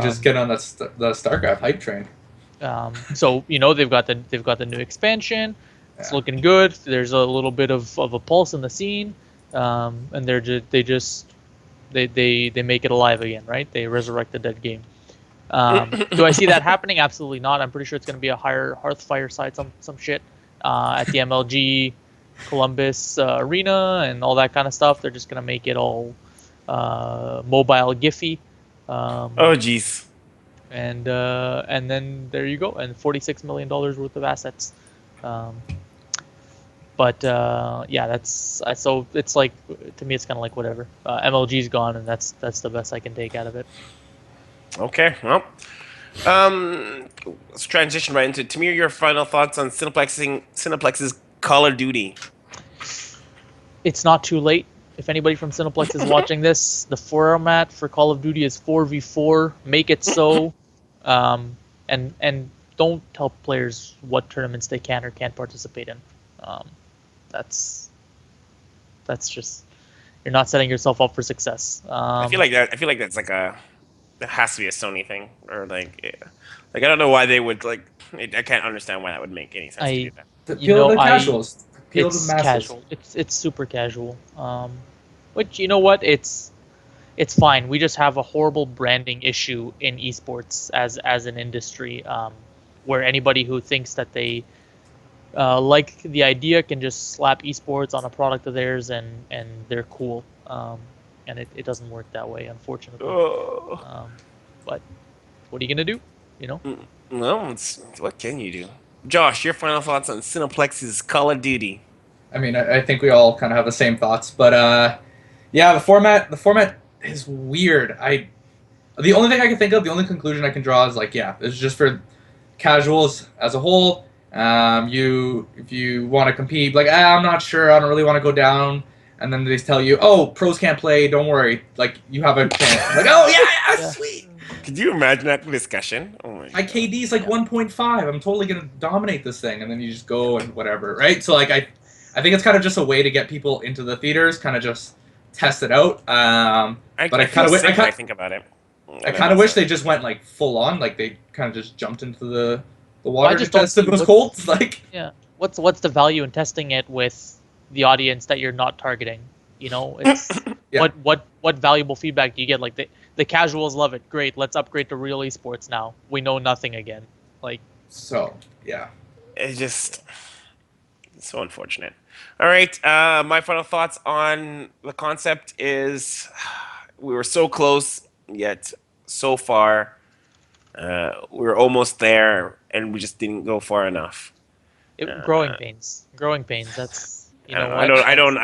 Speaker 3: just get on the StarCraft hype train.
Speaker 2: So they've got the new expansion. It's looking good. There's a little bit of a pulse in the scene, and they make it alive again, right? They resurrect the dead game. Do I see that happening? Absolutely not. I'm pretty sure it's going to be a higher Hearth Fireside, some shit at the MLG Columbus arena and all that kind of stuff. They're just going to make it all mobile Giphy.
Speaker 1: Oh, jeez.
Speaker 2: And then there you go, and $46 million worth of assets. But yeah, that's so it's like, to me it's kind of like whatever. MLG's gone, and that's the best I can take out of it.
Speaker 1: Okay, well, let's transition right into Tamir. Your final thoughts on Cineplex's Call of Duty?
Speaker 2: It's not too late. If anybody from Cineplex is watching this, the format for Call of Duty is 4v4. Make it so, and don't tell players what tournaments they can or can't participate in. That's just, you're not setting yourself up for success.
Speaker 1: I feel like that's like it has to be a Sony thing, or like I don't know why they would like. I can't understand why that would make any sense to do that.
Speaker 3: The appeal to the casuals. Appeal to
Speaker 2: It's
Speaker 3: the masses.
Speaker 2: casual. It's super casual. Which, you know what? It's fine. We just have a horrible branding issue in esports as an industry, where anybody who thinks that they like the idea can just slap esports on a product of theirs and they're cool. And it doesn't work that way, unfortunately.
Speaker 1: Oh.
Speaker 2: But what are you gonna do? You know.
Speaker 1: No, what can you do? Josh, your final thoughts on Cineplex's Call of Duty?
Speaker 3: I mean, I think we all kind of have the same thoughts, but yeah, the format is weird. The only thing I can think of, the only conclusion I can draw is like, yeah, it's just for casuals as a whole. If you want to compete, like, I'm not sure, I don't really want to go down, and then they tell you, oh, pros can't play, don't worry, like, you have a chance. Like, oh yeah, sweet.
Speaker 1: Could you imagine that discussion? Oh my
Speaker 3: My KD is like 1.5. I'm totally gonna dominate this thing, and then you just go and whatever, right? So like, I think it's kind of just a way to get people into the theaters, kind of just test it out. But I kind of
Speaker 1: I think about it.
Speaker 3: I kind of wish they just went like full on, like they kind of just jumped into the water
Speaker 2: I just
Speaker 3: to
Speaker 2: don't
Speaker 3: test if
Speaker 2: see
Speaker 3: it was
Speaker 2: what-
Speaker 3: cold. Like,
Speaker 2: Yeah. What's the value in testing it with the audience that you're not targeting? You know, it's
Speaker 3: Yeah.
Speaker 2: what valuable feedback do you get? Like the casuals love it. Great, let's upgrade to real esports now. We know nothing again. Like,
Speaker 3: so yeah.
Speaker 1: It's just so unfortunate. All right, my final thoughts on the concept is we were so close, yet so far. We were almost there, and we just didn't go far enough.
Speaker 2: growing pains. Growing pains. That's, you know what?
Speaker 1: I don't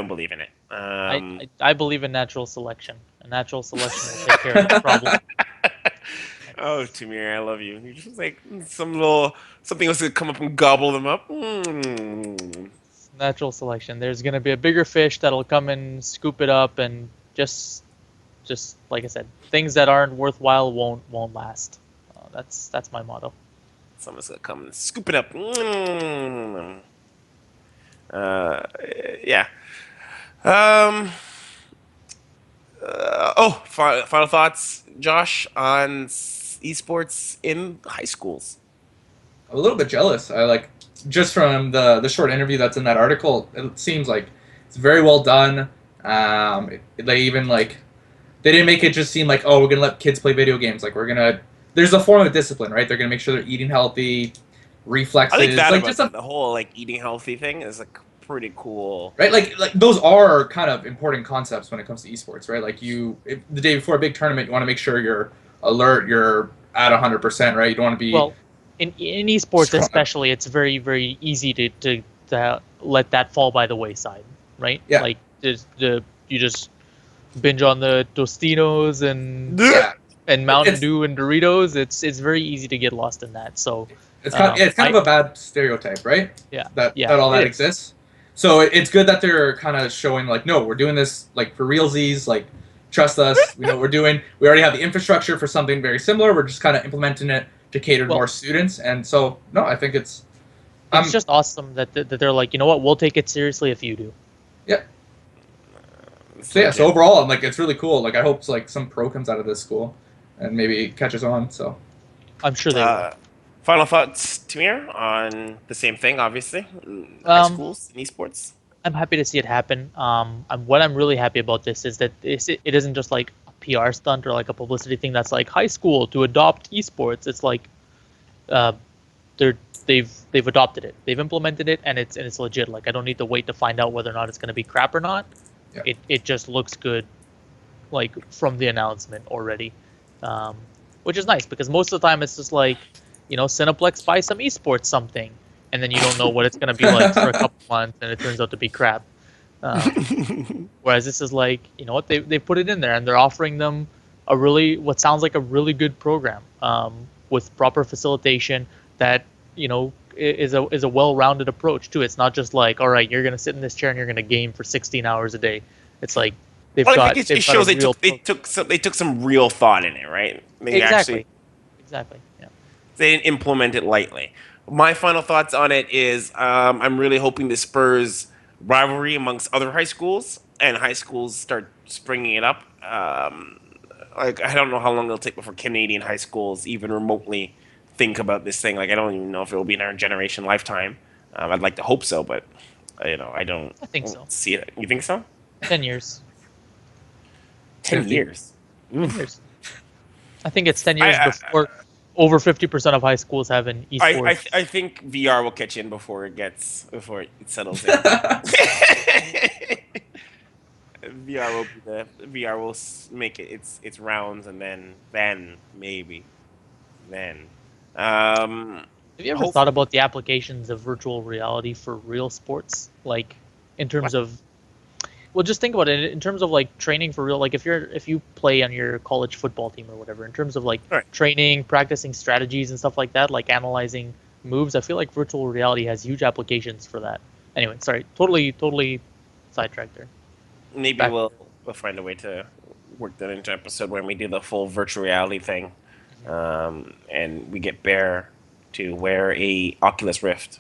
Speaker 1: believe in it.
Speaker 2: I believe in natural selection. And natural selection will take care of the problem.
Speaker 1: Oh, Tamir, I love you. You're just like something else to come up and gobble them up.
Speaker 2: Natural selection. There's gonna be a bigger fish that'll come and scoop it up, and just like I said, things that aren't worthwhile won't last. That's my motto.
Speaker 1: Someone's gonna come and scoop it up. Yeah. Final thoughts, Josh, on esports in high schools.
Speaker 3: I'm a little bit jealous. I like, just from the short interview that's in that article, it seems like it's very well done. They even like, they didn't make it just seem like, oh, we're gonna let kids play video games. Like, there's a form of discipline, right? They're gonna make sure they're eating healthy, reflexes.
Speaker 1: I think that
Speaker 3: like,
Speaker 1: about
Speaker 3: just
Speaker 1: the whole like eating healthy thing is like pretty cool.
Speaker 3: right, like those are kind of important concepts when it comes to esports, right? Like the day before a big tournament, you want to make sure you're alert, you're at 100%, right? You don't want to be
Speaker 2: in esports
Speaker 3: strong.
Speaker 2: Especially, it's very, very easy to let that fall by the wayside, right?
Speaker 3: Yeah.
Speaker 2: Like you just binge on the Tostinos and Mountain Dew and Doritos. It's very easy to get lost in that. So
Speaker 3: it's kind of a bad stereotype, right?
Speaker 2: Yeah.
Speaker 3: That all that exists. So it's good that they're kind of showing like, no, we're doing this like for realsies, like trust us. We know what we're doing. We already have the infrastructure for something very similar. We're just kind of implementing it to cater to more students. And so, no, I think it's
Speaker 2: just awesome that they're like, you know what, we'll take it seriously if you do.
Speaker 3: Yeah. So overall, I'm like, it's really cool. Like, I hope like some pro comes out of this school and maybe catches on. So
Speaker 2: I'm sure they will.
Speaker 1: Final thoughts, Tamir, on the same thing, obviously, high schools and esports.
Speaker 2: I'm happy to see it happen. What I'm really happy about this is that it isn't just like a PR stunt or like a publicity thing that's like high school to adopt esports. It's like they've adopted it, they've implemented it, and it's legit. Like, I don't need to wait to find out whether or not it's going to be crap or not.
Speaker 3: Yeah.
Speaker 2: it just looks good, like from the announcement already, which is nice because most of the time it's just like, Cineplex buy some esports something, and then you don't know what it's gonna be like for a couple months, and it turns out to be crap. Whereas this is like, what they put it in there, and they're offering them what sounds like a really good program, with proper facilitation that is a well-rounded approach too. It's not just like, all right, you're gonna sit in this chair and you're gonna game for 16 hours a day. It's like
Speaker 1: Well, I think it
Speaker 2: they've got a
Speaker 1: shows
Speaker 2: real
Speaker 1: they took some real thought in it, right? They actually
Speaker 2: exactly yeah.
Speaker 1: they didn't implement it lightly. My final thoughts on it is I'm really hoping this spurs rivalry amongst other high schools, and high schools start springing it up. Like I don't know how long it'll take before Canadian high schools even remotely think about this thing. Like I don't even know if it will be in our generation lifetime. I'd like to hope so, but I don't.
Speaker 2: I think so.
Speaker 1: See it. You think so?
Speaker 2: 10 years.
Speaker 1: 10
Speaker 3: 50.
Speaker 1: years.
Speaker 2: 10 years. I think it's 10 years before over 50% of high schools have an esports.
Speaker 1: I think VR will catch in before it settles in. VR will make it its rounds, and then maybe then.
Speaker 2: Have you ever thought about the applications of virtual reality for real sports? Like in terms of, well, just think about it in terms of like training for real. Like if you play on your college football team or whatever, in terms of like training, practicing strategies and stuff like that, like analyzing moves, I feel like virtual reality has huge applications for that. Anyway, sorry, totally sidetracked there.
Speaker 1: Maybe we'll find a way to work that into episode when we do the full virtual reality thing, and we get Bear to wear a Oculus Rift.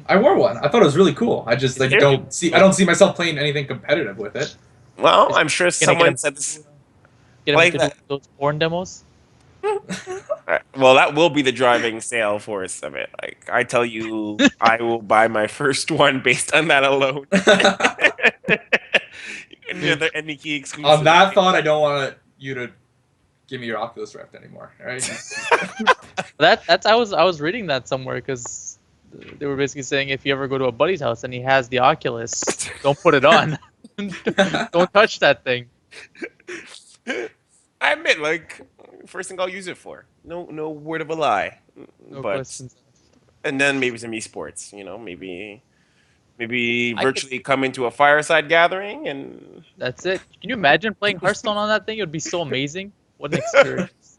Speaker 3: I wore one. I thought it was really cool. I just don't see myself playing anything competitive with it.
Speaker 1: Well, I'm sure someone said this.
Speaker 2: Get him to do those porn demos.
Speaker 1: Well, that will be the driving sale force of it. Like I tell you, I will buy my first one based on that alone. Any key exclusive.
Speaker 3: On that thought, I don't want you to give me your Oculus Rift anymore. All right.
Speaker 2: I was reading that somewhere because they were basically saying if you ever go to a buddy's house and he has the Oculus, don't put it on. Don't touch that thing.
Speaker 1: I admit, like, first thing I'll use it for. No word of a lie.
Speaker 2: No questions.
Speaker 1: And then maybe some esports. Maybe virtually come into a fireside gathering and.
Speaker 2: That's it. Can you imagine playing Hearthstone on that thing? It would be so amazing. What an experience.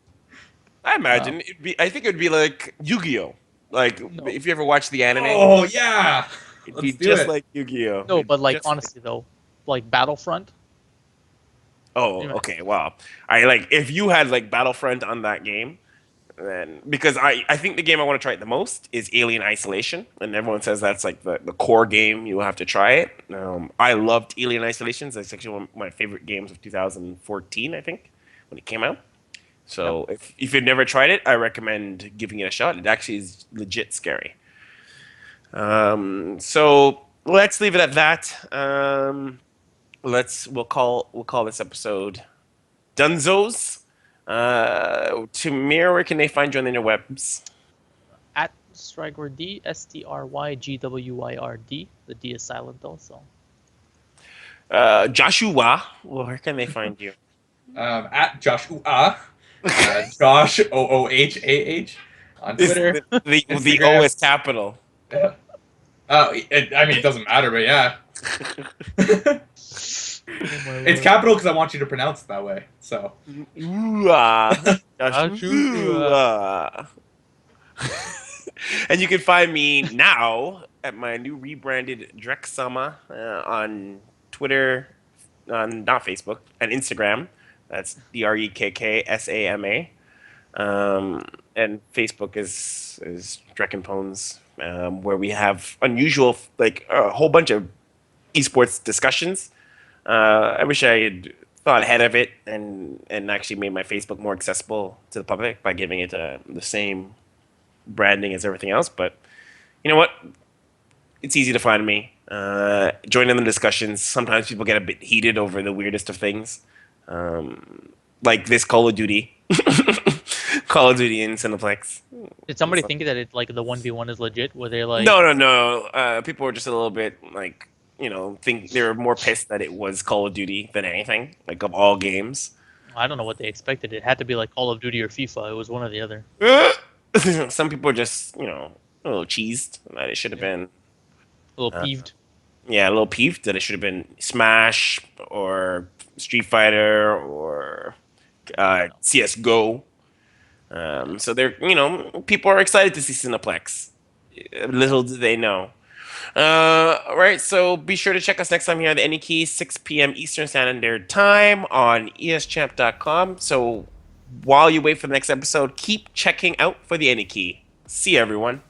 Speaker 1: I imagine I think it'd be like Yu-Gi-Oh. Like if you ever watch the anime.
Speaker 3: Oh yeah.
Speaker 1: It'd be just like Yu-Gi-Oh.
Speaker 2: No, but like honestly though, like Battlefront.
Speaker 1: Oh, okay. Wow. If you had like Battlefront on that game, then because I think the game I want to try it the most is Alien Isolation, and everyone says that's like the core game. You will have to try it. I loved Alien Isolation. That's actually one of my favorite games of 2014, I think, when it came out. So if you've never tried it, I recommend giving it a shot. It actually is legit scary. So let's leave it at that. We'll call this episode Dunzos. Tamir, where can they find you on the interwebs?
Speaker 2: At Strygwyrd, STRYGWYRD. The D is silent though, so.
Speaker 1: Joshua, where can they find you?
Speaker 3: At Joshua. Josh OOHAH on Twitter.
Speaker 1: The O is capital.
Speaker 3: It doesn't matter, but yeah. It's capital because I want you to pronounce it that way. So.
Speaker 1: And you can find me now at my new rebranded Drexama on Twitter, not Facebook, and Instagram. That's DREKKSAMA. And Facebook is Drek and Pones, where we have unusual, like a whole bunch of esports discussions. I wish I had thought ahead of it and actually made my Facebook more accessible to the public by giving it the same branding as everything else. But you know what? It's easy to find me. Join in the discussions. Sometimes people get a bit heated over the weirdest of things. Like this Call of Duty. Call of Duty in Cineplex.
Speaker 2: Did somebody think that it like the 1v1 is legit? Were they like
Speaker 1: No. People were just a little bit like think they were more pissed that it was Call of Duty than anything, like of all games.
Speaker 2: I don't know what they expected. It had to be like Call of Duty or FIFA. It was one or the other.
Speaker 1: Some people are just, a little cheesed that it should have been.
Speaker 2: A little
Speaker 1: Uh,
Speaker 2: peeved.
Speaker 1: Yeah, a little peeved that it should have been Smash or Street Fighter or CS:GO. So they're, people are excited to see Cineplex. Little do they know. All right, so be sure to check us next time here on the Any Key, 6 p.m. Eastern Standard Time on eschamp.com. So while you wait for the next episode, keep checking out for the Any Key. See you, everyone.